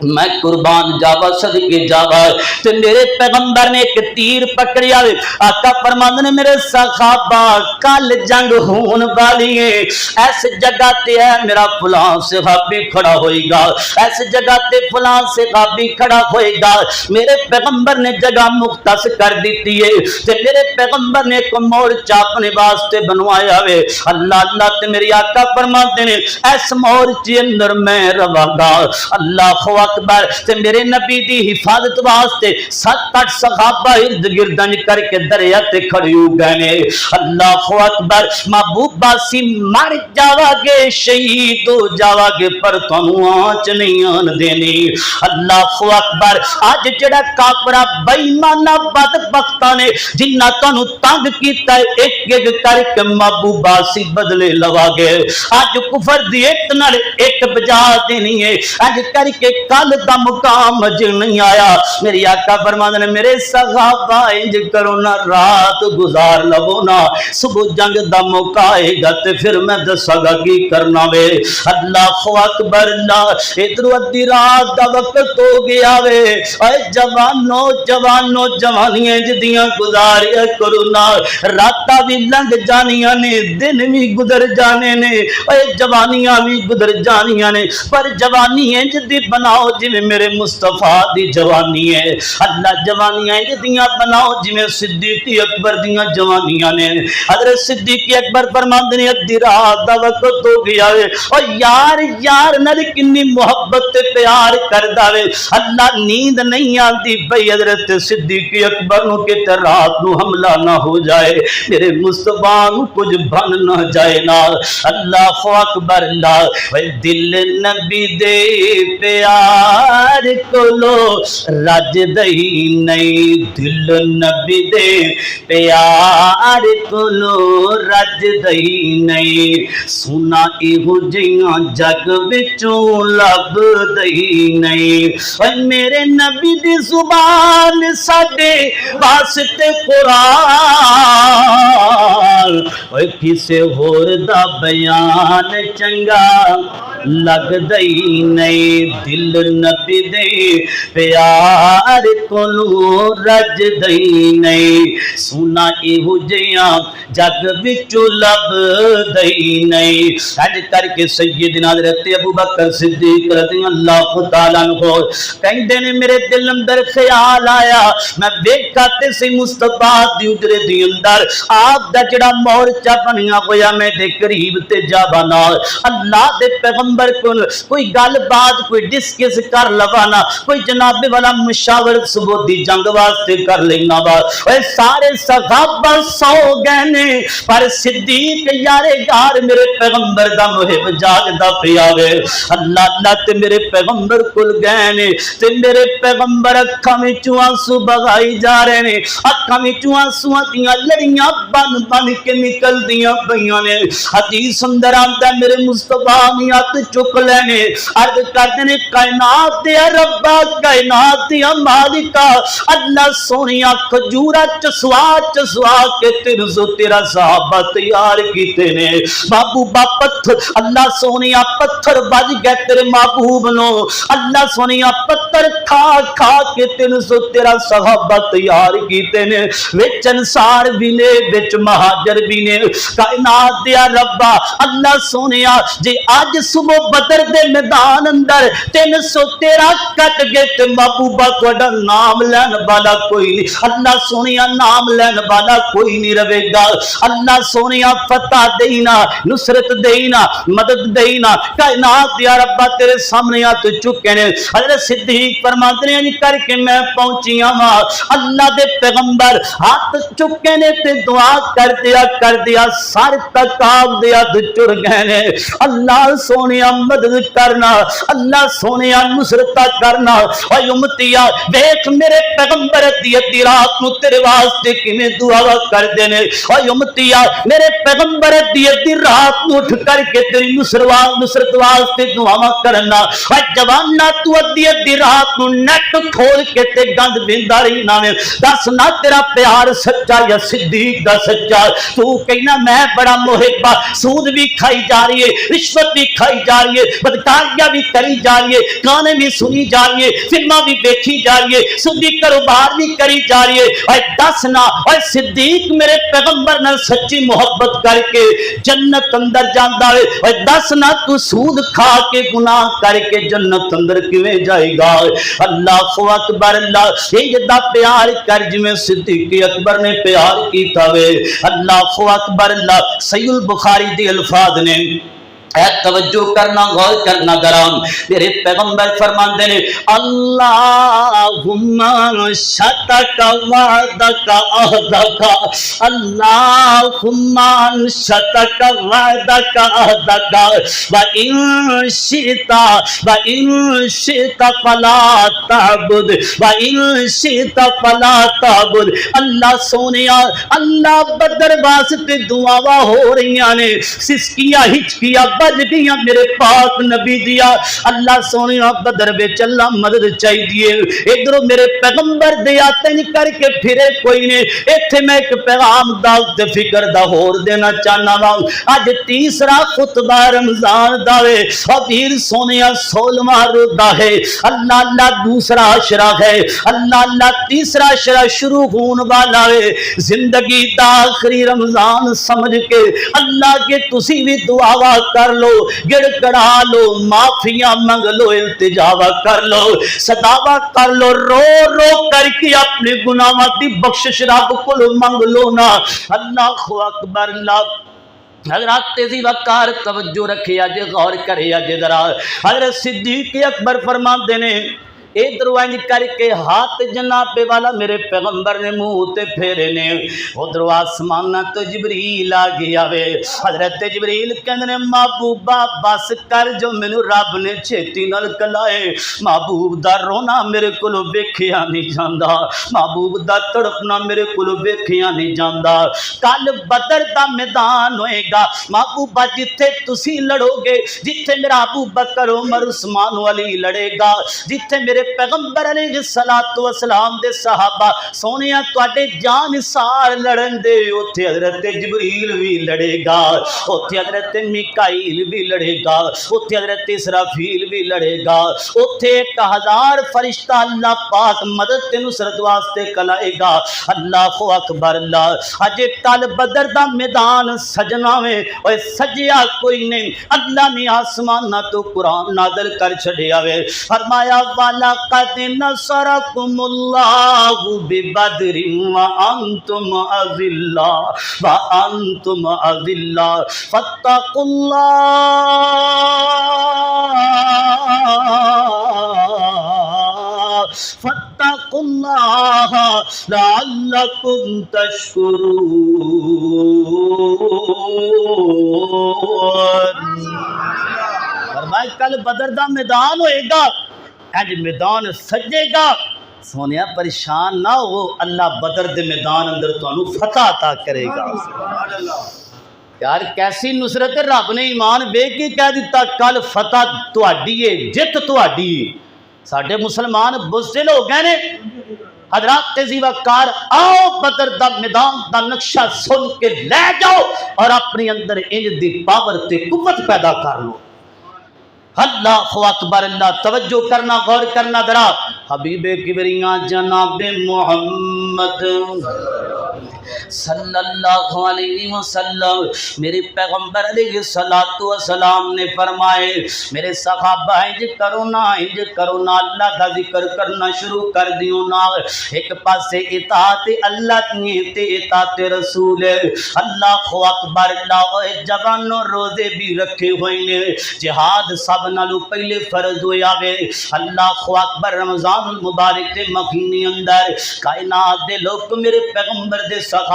मैं कुर्बान जावा सदके जावा, ते मेरे पैगंबर ने एक तीर पकड़िया। आका फरमांदे ने मेरे सहाबा कल जंग होने वाली है, इस जगह ते है मेरा फलां सहाबी खड़ा होएगा, इस जगह ते फलां सहाबी खड़ा होएगा। मेरे पैगंबर ने जगह मुख्तस कर दी है, ते मेरे पैगंबर ने एक मोर्चा अपने वास्ते बनवाया वे। अल्लाह अल्लाह ते मेरे आका फरमाते ने इस मोर्चे अंदर मैं रवांगा। अल्लाह अकबर। ते मेरे नबी दी हिफाजत वास्ते 7-8 सहाबा इर्द गिर्द करके दरिया ते खड़े हो गए ने। अल्लाह अकबर। महबूबा सी मर जावागे, शहीद हो जावागे, पर तुहानू आंच नहीं आन देनी। अल्लाह अकबर। अज जेड़ा काफरा बेईमाना बदबख्तां ने जिन्ना तुहानू तंग कीता एक एक करके महबूबा सी बदले लवागे। अज कुफर दी एक नाल एक बजा देनी है, अज करके कल दा मुकाम अज नहीं आया। मेरी आका फरमांदे ने मेरे सहाबा इंज करो ना, रात गुजार लवो ना, सुबह जंग दा मौका आएगा ते फिर मैं दसागा की करना वे। अल्लाह अकबर। इधर अद्धी रात दा वक्त हो गया वे। ऐ जवानो जवानो जवानियां जदियां गुजारिया करो ना, रातां भी लंघ जानियां ने, दिन भी गुजर जाने ने, ऐ जवानियां भी गुजर जानियां ने, पर जवानी इंज दी बनाओ जिवें मेरे मुस्तफा दी जवानी है। अल्लाह जवानियां इंज दियां बनाओ जिवें सिद्दीक अकबर दियां जवानियां ने। हज़रत सिद्दीक अकबर फरमांदे ने अद्धी रात दा वक्त हो गया वे, और यार यार नाल किन्नी मोहब्बत ते प्यार करदा वे। अल्लाह नींद नहीं आती पई हज़रत सिद्दीक अकबर नूं कि रात नूं हमला ना हो जाए, मेरे मुस्तफा नूं कुछ बन ना जाए ना। अल्लाह अकबर। दिल नबी दे प्यार कोलो रज दई नहीं, दिल नबी दे प्यार कोलो रज दई नहीं, सुना इहो जियां जग विचों लब दई नहीं। मेरे नबी दी जुबान साडे वास्ते कुरान, किसे होर दा बयान चंगा लगदा ही नहीं, दिल नबी दे प्यार कोलों रजदा ही नहीं, सुना इहो जिहां जग विचों लभदा ही नहीं। अज करके सैयदना हज़रत अबू बकर सिद्दीक रज़ियल्लाहु तआला अन्हु कहंदे ने मेरे दिल अंदर ख्याल आया, मैं देखा ते सी मुस्तफा दी उजरे दी अंदर आप दा जेड़ा मोर्चा बनिया होया, मैं दे करीब ते जावा ना अल्लाह दे पैगंबर कोई गल बात कोई डिस्कस कर लवा ना, कोई जनाबे वाला मुशावरत सुबह दी जंग वास्ते कर लेना वा। सारे सहाबा सौ गए ने, पर सिद्दीक यारे यार मेरे पैगंबर दा मुहिब जागदा पिया वे। अल्लाह अल्लाह ते मेरे पैगंबर कुल गए ने, ते मेरे पैगंबर अखां विचों आंसू बगाई जा रहे ने, अखां विचों आंसुआं दियां लड़ियां बन बन के निकलदियां पईयां ने। हदीस अंदर आंदा मेरे मुस्तफा ने हथ चुक लेने, अर्ज करदे ने कायनात दे रब्बा, कायनात दे मालिका, अल्लाह सोनिया खजूरा चसवा के तेरा सहाबा तैयार कीते ने। महबूबा पत्थर अल्लाह सोनिया पत्थर बज गए तेरे महबूब नो, अल्लाह सोनिया पत्थर पत्थर खा खा के 313 सहाबा तैयार कीते ने, विच अंसार भी ने, विच महाजर भी ने। कायनात दिया रब्बा अल्लाह सोनिया जे अज सुबह बदर दे मैदान अंदर 313 कट गए ते महबूबा तुहाडा नाम लैन वाला कोई नहीं। अल्लाह सोनिया नाम लैन वाला कोई नहीं रहेगा। अल्लाह सोनिया फतह देना, नुसरत देना, मदद देना। कायनात दिया रब्बा तेरे सामने हाथ चुके ने। हज़रत सिद्दीक फरमाते हैं करके मैं पहुंची आवा, अल्लाह दे पैगंबर हाथ चुके ने ते दुआ कर दिया सर तक आप दे हाथ चुर गए ने। अल्लाह सोनिया मदद करना, अल्लाह सोनिया नुसरत करना। ओए उम्मतिया देख मेरे पैगंबर दी रात नु तेरे वास्ते किवें दुआ करदे ने। ओए उम्मतिया मेरे पैगंबर दी रात नु उठ करके तेरी नुसरत वास्ते दुआवां करना। ओए जवाना तू अद्धी रात नु नेट खोल के ते गंद बिंदा रही ना। दस ना तेरा प्यार सच्चा या सिद्दीक दा सच्चा। तू कहना मैं बड़ा मुहिब्बा, सूद भी खाई जा रही है, रिश्वत भी खाई जा रही है, बदकारियां भी करी जा रही है, गाने भी सुनी जा रही है, फिल्मां भी देखी जा रही है, सुदी कारोबार भी करी जा रही है। और दस ना और सिद्दीक मेरे पैगंबर ने सच्ची मोहब्बत करके जन्नत अंदर जाता है। और दस ना तू सूद खा के गुनाह करके जन्नत अंदर किवें जाएगा। अल्लाह अकबर, अल्लाह सैयदा प्यार कर जिवें सिद्दीक अकबर ने प्यार कीता वे। अल्लाह अकबर, अल्लाह सहीह बुखारी दे अल्फाज ने तवज्जो करना, गौर करना दराम। तेरे पैगंबर फरमाते ने अल्लाहुम्मा शतका वअदका अहदका, अल्लाहुम्मा शतका वअदका अहदका व इन शिता फला ताबुद व इन शिता फला ताबुद। अल्लाह सोनिया अल्लाह बदर वास्ते दुआवां हो रही ने, सिसकियां हिचकियां बज गया मेरे पाक नबी दिया। अल्लाह सोनिया बदर विच अल्लाह मदद चाहिए। इधरों मेरे पैगंबर दिया तेन करके फिरे कोई ने। इत्थे मैं एक पैगाम दाऊद दे फिक्र दा होर देना चाहना वा। अज तीसरा खुतबा रमजान दा वे। वीर सोनिया 16वां रोजा है। अल्लाह अल्लाह दूसरा अशरा है। अल्लाह अल्लाह तीसरा अशरा शुरू होने वाला है। जिंदगी दा आखिरी रमजान समझ के अल्लाह के तुसी भी दुआवा कर लो, गिड़गड़ा लो, माफिया मंग लो, इल्तिजावा कर लो, सदावा कर लो, रो रो करके अपने गुनाहों की बख्शिश रब को मंग लो ना। अल्लाह अकबर, अल्लाह हज़रत तेजी वकार तवज्जो रखे अज गौर करे अज जरा। हज़रत सिद्दीक अकबर फरमाते ने इधर इंज करके हाथ जनाबे वाला मेरे पैगंबर ने मुंह ते फेरे ने। उधर आसमान तो जिबरील आ गया वे। हजरत जिबरील कहंदे ने महबूबा बस कर जो मैनू रब ने छेती नाल कलाए। महबूब दा रोना मेरे कोलों वेखिया नहीं जांदा, महबूब दा तड़पना मेरे कोलों वेखिया नहीं जांदा। कल बदर दा मैदान होएगा महबूबा, जिथे तुसी लड़ोगे, जिथे मेरा अबू बकर उमर उस्मान अली लड़ेगा, जिथे मेरे पैगंबर अलैहिस्सलातु वस्सलाम दे सहाबा सोनिया तुहाडे जानिसार लड़न दे, उत्थे हजरत जिबरील भी लड़ेगा, उत्थे हजरत मिकाईल भी लड़ेगा, उत्थे हजरत इसराफील भी लड़ेगा, उत्थे 1000 फरिश्ता अल्लाह पाक मदद ते नुसरत वास्ते कलाएगा। अल्लाह अकबर, अल्लाह अजे कल बदर दा मैदान सजना में ओए सजिया कोई नहीं। अल्लाह ने आसमान तो कुरान नाज़िल कर छड़िया वे। फरमाया वाला कद नसरकुमुल्लाहु बिबदरिन व अंतुम अज़िल्ला फत्तकुल्लाह लअल्लकुम तशकुरून। फरमाया कल बदर दा मैदान होएगा, आज मैदान सजेगा। सोनिया परेशान ना हो, अल्लाह बदर दे मैदान अंदर तुहानू फतह अता करेगा। यार कैसी नुसरत है, रब ने ईमान वेख के कह दिता कल फतह तुहाडी है, जित तुहाडी। साडे मुसलमान बुज़दिल हो गए ने। हज़रत तेजी वकार आओ बदर दा मैदान दा नक्शा सुन के ले जाओ और अपने अंदर इंज दी पावर ते कुव्वत पैदा कर लो। اللہ اکبر، اللہ توجہ کرنا، غور کرنا ذرا، حبیب کبریاں جناب محمد صلی اللہ علیہ وسلم، میرے پیغمبر علیہ الصلوۃ والسلام نے فرمائے میرے صحابہ انج کرو نا، انج کرو نا، اللہ دا ذکر کرنا شروع کر دیو نا، ایک پاسے اطاعت اللہ دی تے اطاعت رسول، اللہ اکبر، اللہ جوانوں روزے بھی رکھے ہوئے نے، جہاد سب نالوں پہلے فرض ہویا وے، اللہ اکبر، رمضان المبارک دے مہینے اندر کائنات دے لوگ میرے پیغمبر دے صحابہ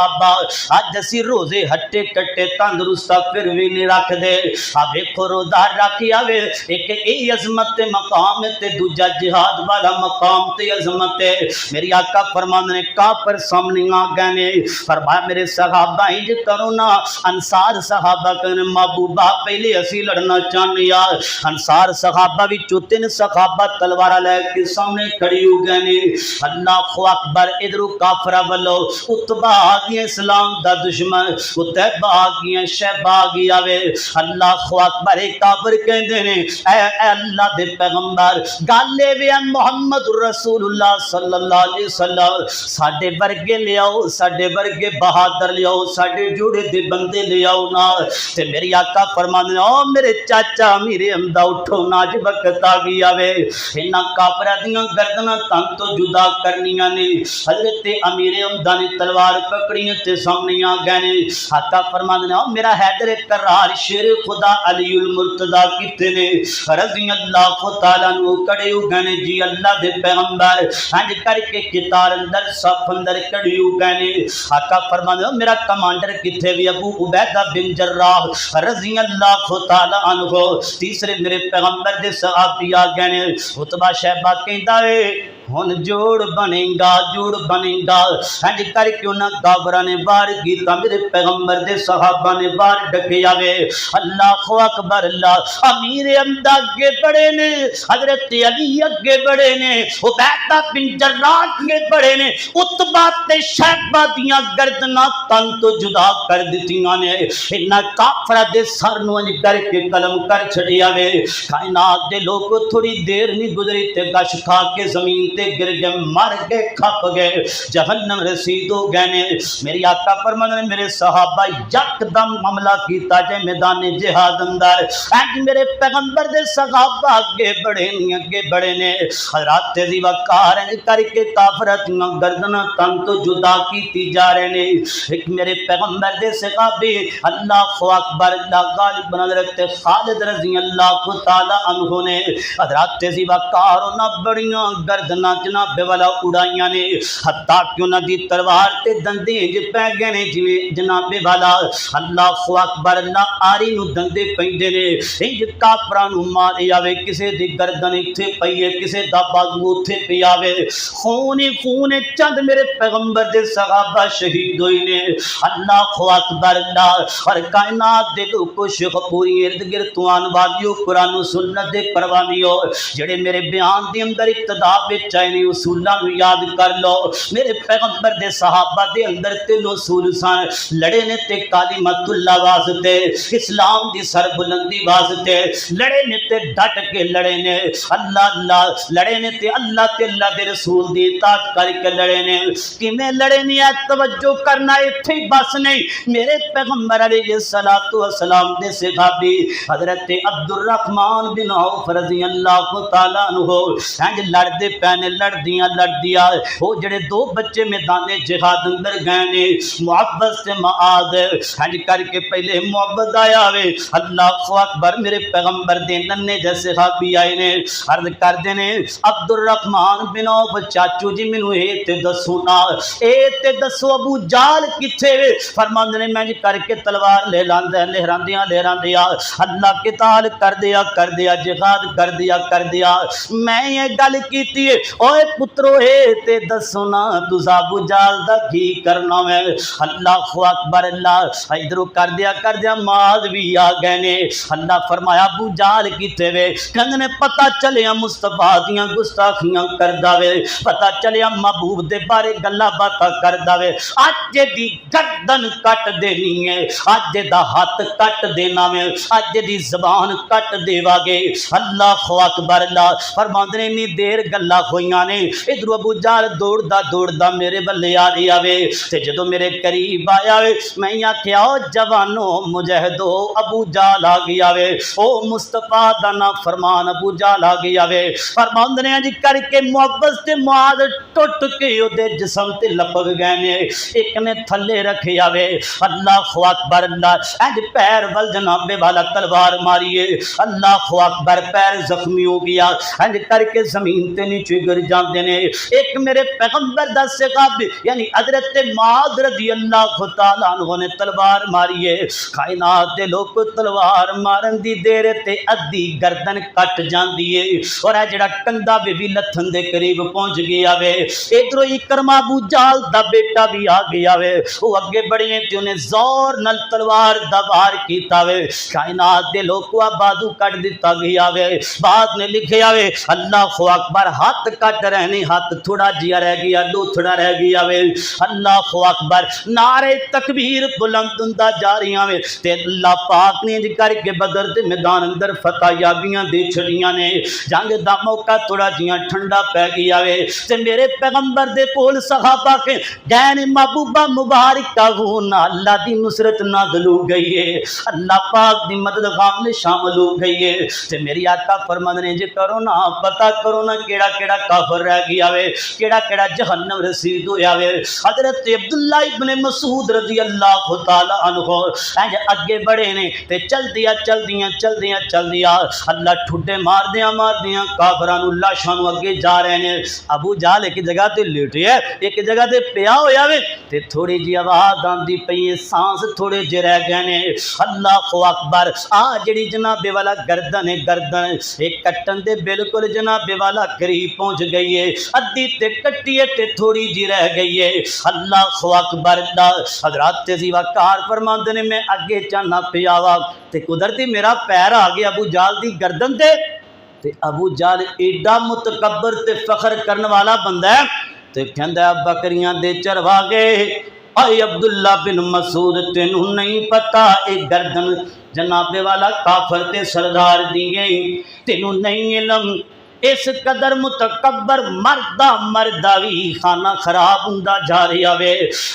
اج اسی روزے ہٹے کٹے تندرست پھر بھی نہیں رکھ دے، آ ویکھو روزہ رکھیا وے، ایک اے عظمت تے مقام تے دوجا جہاد والا مقام تے عظمت ہے، میری آقا فرماندے نے کافر سامنے آ گئے نے، فرمایا میرے صحابہ انج کرو نا، انصار صحابہ کہنے محبوبہ پہلے اسی لڑنا چاہنے آ، انصار صحابہ بھی چوتن صحابہ تلوارہ لے کے سامنے کھڑی ہو گئے نے، اللہ اکبر، ادھر کافرہ والو اتبا آگیا اسلام دا دشمن، اتبا آگیا شہبہ آگیا وے، اللہ اکبر، ایک کافر کہندے نے اے اللہ دے پیغمبر گالے وے محمد رسول اللہ صلی اللہ علیہ وسلم، ساڈے ورگے لے آؤ، ساڈے ورگے بہادر لے آؤ، ساڈے جوڑے دے بندے لے آؤ نا، تے میری آقا فرماندے نے او میرے چاچا میرے امدا اٹھو نا، اج وقت آ گیا وے، انہاں کافراں دیاں گردناں تن تو جدا کرنیاں نے، حضرت امیر امدا نے تلوار پکڑی تے سامنے آ گئے نے، آقا فرماندے نے او میرا حیدر کرار شیر خدا علی المرتضی کتے نے، رضی اللہ تعالی عنہ کڑے ہو گئے نے، جی اللہ دے پیغمبر انج کر کے قطار اندر صف اندر کڑے ہو گئے نے، آقا فرماندے او میرا کمانڈر کتے وی ابو عبیدہ بن جراح رضی اللہ تعالی عنہ، تیسرے میرے پیغمبر دے صحابی آ گئے نے، عتبہ شہبہ کہندا اے ہن جوڑ بنے گا، جوڑ بنے گا، انج کر کے انہاں کافراں نے وار کیتا، میرے پیغمبر دے صحابہ نے وار ڈکیا وے، اللہ اکبر، اللہ امیر امدا اگے بڑے نے، حضرت علی اگے بڑے نے، عبیدہ بن جراح اگے بڑے نے، عتبہ تے شیبہ دیاں گردناں تن تو جدا کر دتیاں نے، انہاں کافراں دے سر نوں انج کر کے قلم کر چھڑیا وے، کائنات دے لوگ تھوڑی دیر نہیں گزری تے گش کھا کے زمین تے گر گئے، مر گئے، کھپ گئے، جہنم رسید ہو گئے نے، میری آقا فرماندے نے میرے صحابہ یک دم حملہ کیتا جے میدان جہاد اندر، اج میرے پیغمبر دے صحابہ اگے بڑے نے، اگے بڑے نے، حضرات تیزی وقار کر کے کافرات دیاں گردناں تن تو جدا کیتی جا رہے نے، ایک میرے پیغمبر دے صحابی اللہ اکبر، اللہ غالب بن حضرت خالد رضی اللہ تعالی عنہ نے، حضرات تیزی وقار انہاں بڑیاں گردناں جناب والا اڑائیاں نے، حتیٰ کہ انہاں دی تلوار تے دندے انج پہ گئے نے جویں جناب والا اللہ اکبر، اللہ آری نو دندے پیندے نے، انج کافراں نو ماریا وے، کسے دی گردن ایتھے پئی ہے، کسے دا بازو اوتھے پیا وے، خون ہی خون، چند میرے پیغمبر دے صحابہ شہید ہوئے نے، اللہ اکبر، اللہ اور کائنات دے لوگ شیخ پوری ارد گرد توان والیو قرآن و سنت دے پروانیو جڑے میرے بیان دے اندر ابتدا وچ آئے نے، اصولاں نو یاد کر لو، میرے پیغمبر دے صحابہ دے اندر تین اصول سن، لڑے نے تے کلمۃ اللہ واسطے، اسلام دی سربلندی واسطے، لڑے نے تے ڈٹ کے لڑے نے، اللہ اللہ لڑے نے تے اللہ تے اللہ دے رسول دی اطاعت کر کے لڑے نے، کیویں لڑے نے اے توجہ کرنا ایتھے ہی بس نہیں، میرے پیغمبر علیہ الصلوۃ والسلام دے صحابی حضرت عبد الرحمن بن عوف رضی اللہ تعالی عنہ انج لڑدے پینے، لڑدیاں لڑدیاں، وہ جڑے دو بچے میدان جہاد اندر گئے نے، معبد سے معاذ، انج کر کے پہلے معبد آیا وے، اللہ اکبر، میرے پیغمبر دے ننے جیسے صحابی آئے نے، عرض کر دے نے عبد الرحمن بن عوف چاچو جی مینوں اے تے دسو نا، اے تے دسو ابو جال کتھے وے؟ فرماندے نے میں جی کر کے تلوار لے لاندا لہراندیاں لہراندیاں اللہ قتال کر دیا جہاد کر دیا، میں یہ گل کیتی ہے ओए पुत्रो ए ते दसो ना तुसा अबू जहल दा की करना है। अल्लाह अकबर। अल्लाह इधरों कर दिया माज भी आ गए ने। अल्लाह फरमाया अबू जहल किथे वे? कहंदे ने पता चलिया मुस्तफा दियां गुस्ताखियां करदा वे, पता चलिया महबूब दे बारे गल्लां बातां करदा वे। अज दी गर्दन कट देनी है, अज दा हाथ कट देना वे, अज दी जबान कट देवागे। अल्लाह अकबर। अल्लाह फरमांदे ने इन्नी देर गल्लां होईयां ने, इधरों अबू जहल दौड़दा मेरे बल्ले आ रही आवे ते जदों मेरे करीब आया वे मैं आख्या ओ जवानो मुजाहिदो अबू जहल आ गया वे। ओ मुस्तफा दा ना फरमान अबू जहल आ गया वे। फरमांदे ने इंज करके मुअव्वज ते मुआद टुट के ओदे जिस्म ते लपक गए ने, एक ने थल्ले रखे आवे। अल्लाह अकबर। अल्लाह इंज पैर वल जनाबे वाला तलवार मारिए। अल्लाह अकबर। पैर जख्मी हो गया, इंज करके जमीन ते नीचे गिर जाते ने। एक मेरे पैगंबर दा सहाबी यानी हजरत मुआद रज़ी अल्लाह तआला अन्हु ने तलवार मारी है। कायनात दे लोग तलवार मारन दी देर ते अद्धी गर्दन कट जाती है और है जड़ा कंधा भी लथन दे करीब पहुंच गया वे। इधरों इकरमा अबू जहल दा बेटा भी आ गया वे। वो अगे बढ़े ते उन्हें जोर नाल तलवार दा वार कीता वे। कायनात दे लोग को बाजू कट दिता गया वे। बाद ने लिखिया वे अल्लाह अकबर हाथ कट रहने, हाथ थोड़ा जिया रह गया, लोथड़ा रह गया वे। अल्लाह अकबर। नारे तकबीर बुलंद हुंदा जा रही वे ते अल्लाह पाक ने इंज करके बदर दे मैदान अंदर फतह याबियां दे छड़ियां ने। जंग दा मौका थोड़ा जिया ठंडा पै गया वे ते मेरे पैगंबर दे कोल सहाबा के गए ने। महबूबा मुबारक हो ना अल्लाह दी नुसरत नाज़िल हो गई है, अल्लाह पाक दी मदद गाम में शामिल हो गई है। ते मेरी आका फरमांदे ने जे करो ना पता करो ना केड़ा केड़ा काफर रह गया वे, केड़ा केड़ा जहन्नम रसीद होया वे। हजरत अब्दुल्ला इब्ने मसूद रज़ी अल्लाह तआला अन्हु इंज अगे बढ़े ने ते चलदिया अल्लाह ठुड्डे मारदियां काफरां नूं लाशां नूं अगे जा रहे ने। अबू जहल एक जगह ते लेटे है, एक जगह ते पिया होया वे ते थोड़ी जी आवाज आंदी पई है, सांस थोड़े जे रह गए ने। अल्लाह अकबर। आ जिहड़ी जनाबे वाला गर्दन है, गर्दन एक कट्टन दे बिल्कुल जनाबे वाला करीब पहुंच गई है, अद्धी ते कट्टी है ते थोड़ी जी रह गई है। अल्लाह अकबर। हजरात तेजी वकार फरमांदे ने मैं अगे चाहना पिया वा ते कुदरती मेरा पैर आ गया अबू जहल दी गर्दन ते अबू जहल एडा मुतकब्बर ते फखर करने वाला बंदा है ते कहंदा बकरियां दे चरवागे आई अब्दुल्ला बिन मसूद तेनू नहीं पता एक गर्दन जनाबे वाला काफर ते सरदार दी गई, तेनू नहीं इलम। इस कदर मुतकब्बर मरदा भी खाना खराब हुंदा जा रहा वे।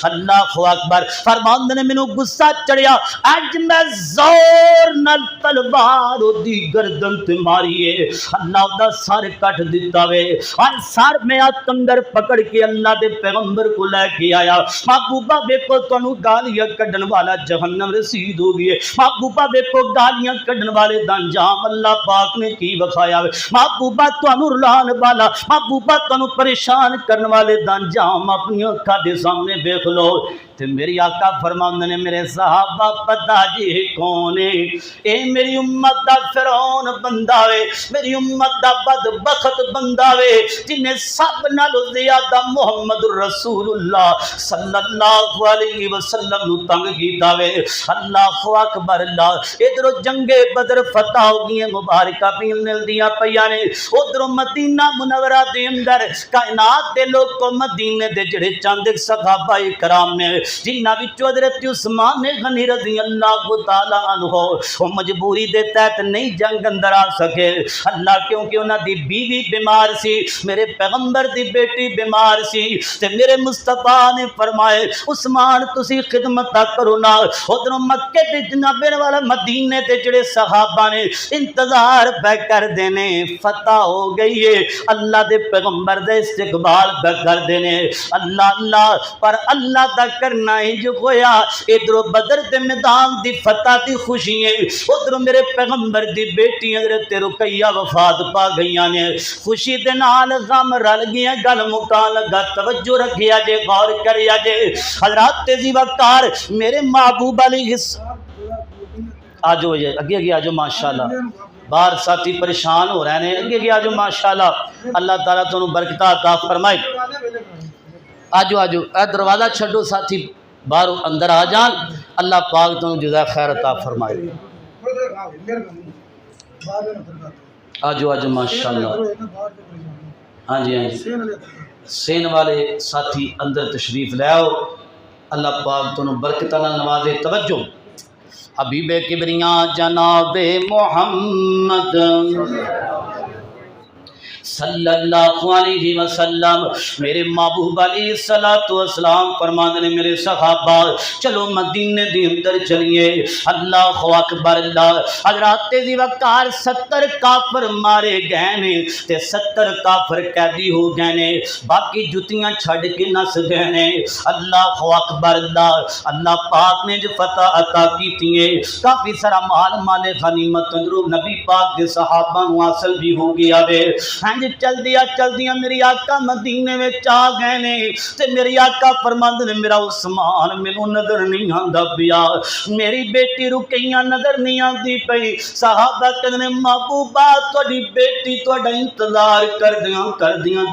अल्लाह अकबर। फरमांदे ने मैनू गुस्सा चढ़िया, अज मैं जोर नाल तलवार ओदी गर्दन ते मारी है, अल्लाह दा सर कट दिता वे। और सर में हाथ अंदर पकड़ के अल्लाह दे पैगंबर को लेके आया। महबूबा देखो तुहानू गालियां कड्डन वाला जहन्नम रसीद हो गई है। महबूबा देखो गालियां कड्डन वाले दा अंजाम अल्लाह पाक ने की विखाया वे। महबूबा तुहानू रुलान वाला, महबूबा तुहानू परेशान करने वाले दा अंजाम अपनी अखां दे सामने देख लो। ते मेरी आका फरमांदे ने मेरे सहाबा पता जी कौन है? ए मेरी उम्मत दा फिरौन बंदा वे, मेरी उम्मत दा बदबख्त बंदा वे जिन्हें सब नालों ज्यादा मुहम्मद रसूलुल्लाह सल्लल्लाहु अलैहि वसल्लम नू तंग कीता वे। अल्लाह अकबर। अल्लाह इधरों जंगे बदर फतह हो गई, मुबारका भी मिलदियां पईयां ने। उधरों मदीना मुनव्वरा दे अंदर कायनात दे लोग को मदीने दे जिहड़े चंद सहाबा इकराम ने जिन्हां विचों हज़रत उस्मान ने गनी रज़ी अल्लाह तआला अन्हु वो मजबूरी दे तहत नहीं जंग अंदर आ सके। अल्लाह क्योंकि उन्हां दी बीवी बीमार सी, मेरे पैगंबर दी बेटी बीमार सी ते मेरे मुस्तफा ने फरमाए उस्मान तुसी खिदमत करो ना। उधरों मक्के ते जनाबे वाला मदीने ते जिहड़े सहाबा ने इंतजार पे कर देने फतह हो गई है, अल्लाह दे पैगंबर दे इस्तकबाल पे कर देने। अल्लाह अल्लाह पर अल्लाह दा करना ही जो होया। इधरों बदर दे मैदान दी फतह दी खुशी है, उधरों मेरे पैगंबर दी बेटी हज़रत रुकैया वफात पा गईयां ने। खुशी दे नाल गम रल गया, गल मुका लगा। तवज्जो रखिया जे, गौर करिया जे। हज़रात तेजी वकार मेरे महबूब آجو اگے اگے آجو ماشاءاللہ باہر ساتھی پریشان ہو رہے ہیں اگے اگے آجو ماشاءاللہ اللہ تعالیٰ تمہیں برکتہ عطا فرمائے آجو آجو اے دروازہ چھڈو ساتھی باہر اندر آ جان اللہ پاک تمہیں جزائے خیر عطا فرمائے آجو آجو ماشاءاللہ ہاں جی سین والے ساتھی اندر تشریف لے آؤ اللہ پاک تمہیں برکتہ نوازے توجہ حبیب کبریاں جناب محمد صلی اللہ علیہ وسلم میرے محبوب علیہ السلام فرماتے ہیں میرے صحابہ چلو مدینے دی اندر چلیے اللہ اکبر اللہ حضرات تیزی وقار 70 کافر مارے گئے نے تے 70 کافر قیدی ہو گئے نے باقی جتیاں چھڑ کے نس گئے نے اللہ اکبر اللہ اللہ پاک نے جو فتح عطا کیتی ہے کافی سارا مال غنیمت اندرو نبی پاک دے صحابہ نو حاصل بھی ہو گیا وے چل دیا میری آقا مدینے میں آ گئے نے تے میری آقا فرماندے نے میرا عثمان مینوں نظر نہیں آندا پیا میری بیٹی رکیاں نظر نہیں آندی پئی صحابہ کہندے نے محبوبہ تہاڈی بیٹی تہاڈا انتظار کردیاں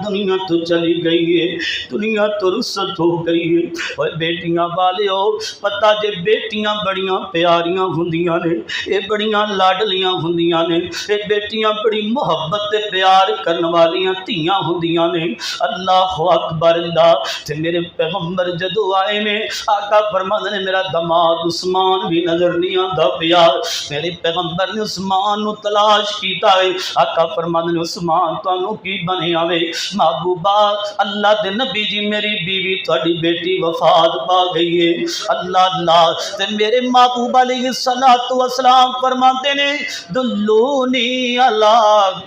دنیا تو چلی گئی ہے دنیا تو رخصت ہو گئی ہے اوے بیٹیاں والیو پتہ جے بیٹیاں بڑیاں پیاریاں ہوندیاں نے اے بڑیاں لاڈلیاں ہوندیاں نے اے بیٹیاں بڑی محبت تے پیار کرن والیاں تیاں ہوندیاں نے اللہ اکبر اللہ تے میرے پیغمبر جدو آئے نے آقا فرماندے نے میرا دماد عثمان بھی نظر نہیں آندا پیا میرے پیغمبر نے عثمان نو تلاش کیتا ہے آقا فرماندے نے عثمان تانوں کی بنیا وے محبوبہ اللہ دے نبی جی میری بیوی تہاڈی بیٹی وفات پا گئی ہے اللہ تے میرے محبوب علیہ السلام فرماندے نے دلونی علی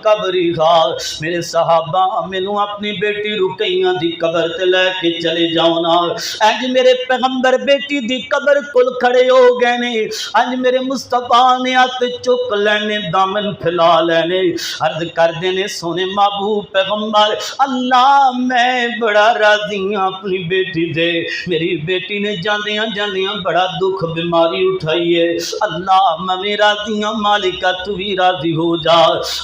قبرہا میرے صحابہ مینوں اپنی بیٹی رکیاں دی قبر تے لے کے چلے جاؤ نا اج میرے پیغمبر بیٹی دی قبر کول کھڑے ہو گئے نے اج میرے مصطفیٰ نے ہاتھ چک لینے دامن پھیلا لینے عرض کردے نے سونے محبوب پیغمبر اللہ میں بڑا راضی ہوں اپنی بیٹی دے میری بیٹی نے جاندیاں بڑا دکھ بیماری اٹھائی ہے اللہ میں راضی ہوں مالکہ تو بھی راضی ہو جا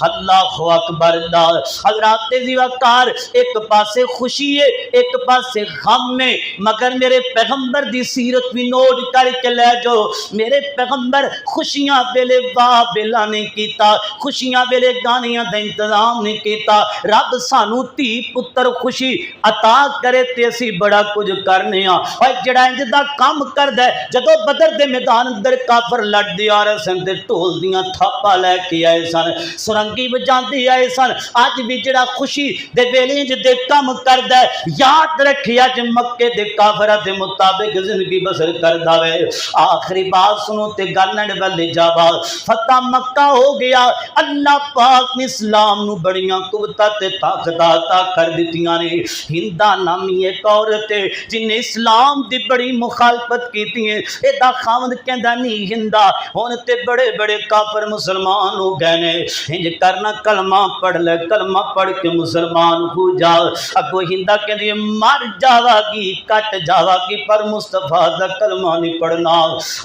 اللہ اکبر اللہ حضرات تیزی وقار ایک پاسے خوشی ہے ایک پاسے غم میں مگر میرے پیغمبر دی سیرت بھی نوٹ کر کے لے جو میرے پیغمبر خوشیاں ویلے واہ بیلا نہیں کیتا خوشیاں ویلے گانیاں دا انتظام نہیں کیتا رب سانو تی پتر خوشی عطا کرے تے اسی بڑا کچھ کرنے ہاں اور جڑا انج دا کام کردا ہے جدوں بدر دے میدان اندر کافر لڑ دی آ رہے سن تے ٹول دیاں تھاپا لے کے آئے سن سرنگی بجاندی آئے سن آج بھی جڑا خوشی دے ویلے دے کام کردا ہے یاد رکھیا ج مکے دے کافراں دے مطابق زندگی بسر کردا وے آخری بات سنو تے گلن والے جاوا فتح مکہ ہو گیا اللہ پاک نے اسلام نو بڑیاں قوتاں تے طاقت عطا کر دتیاں نے ہندا نامی ایک عورت جن نے اسلام دی بڑی مخالفت کیتی ہے اے دا خاوند کہندا نہیں ہندا ہن تے بڑے بڑے کافر مسلمان ہو گئے نے انج کرنا کلمہ پڑھ لے کلمہ پڑھ کے مسلمان ہو جا اگو ہندا کہندی مر جاوا گی کٹ جاوا گی پر مصطفیٰ دا کلمہ نہیں پڑھنا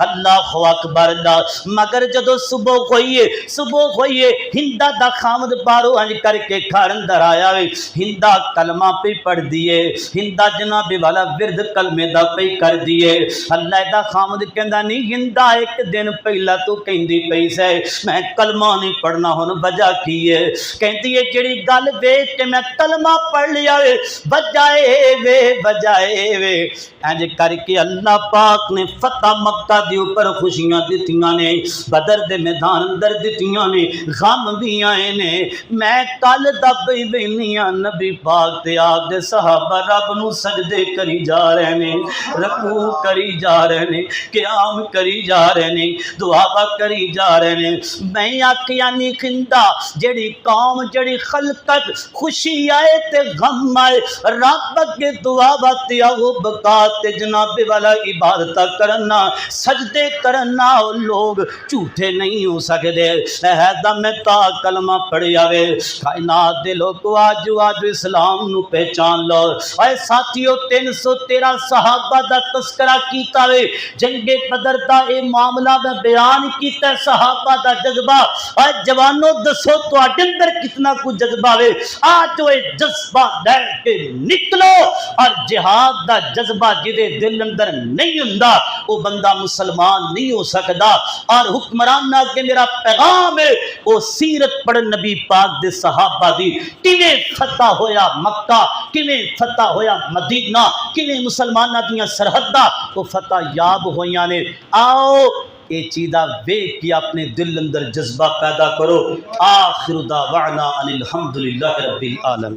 اللہ اکبر اللہ مگر جدو صبح ہوئیے ہندا دا خامد بارو انج کر کے گھر اندر آیا وے ہندا کلمہ پہ پڑھ دیے ہندا جناب والا ورد کلمے دا پہ کر دیے اللہ دا خامد کہندا نہیں ہندا ایک دن پہلا تو کہندی پئی سے میں کلمہ نہیں پڑھنا ہن وجہ کی ہے کہندی ہے جڑی گل ویکھ کے میں کلمہ پڑھ لیا وے بجائے وے انج کر کے اللہ پاک نے فتح مکہ دے اوپر خوشیاں دتیاں نے بدر دے میدان اندر دتیاں نے غم بھی آئے نے میں کل دب وینیاں نبی پاک تے آپ دے صحابہ رب نو سجدے کری جا رہے نے رکوع کری جا رہے نے قیام کری جا رہے نے دعا کری جا رہے نے میں آکھیا نہیں کھندا جڑی قوم جڑی خلقت خوشی آئے تے غم آئے رب کے دعا باتی آگو بکاتے جناب والا عبادت کرنا سجدے کرنا لوگ جھوٹے نہیں ہو سکتے ایدہ میں تا کلمہ پڑھی آوے کائنات دے لوگ آج اسلام نو پہچان لو اے ساتھیو 313 صحابہ دا تذکرہ کیتا وے جنگ بدر دا اے معاملہ میں بیان کیتا ہے صحابہ دا جذبہ اے جوانوں دسو تو اندر کتنا کو جذبہ وے آج وہ جذبہ لے کے نکلو اور جہاد دا جذبہ جدے دل اندر نہیں ہوندا وہ بندہ مسلمان نہیں ہو سکدا اور حکمران کے میرا پیغام ہے وہ سیرت پڑھ نبی پاک دے صحابہ دی کیویں فتح ہویا مکہ کیویں فتح ہویا مدینہ کیویں مسلماناں دیاں سرحداں وہ فتح یاب ہویاں نے آؤ یہ چیزہ ویکھ کے اپنے دل اندر جذبہ پیدا کرو آخر دعوانا ان الحمدللہ رب العالمین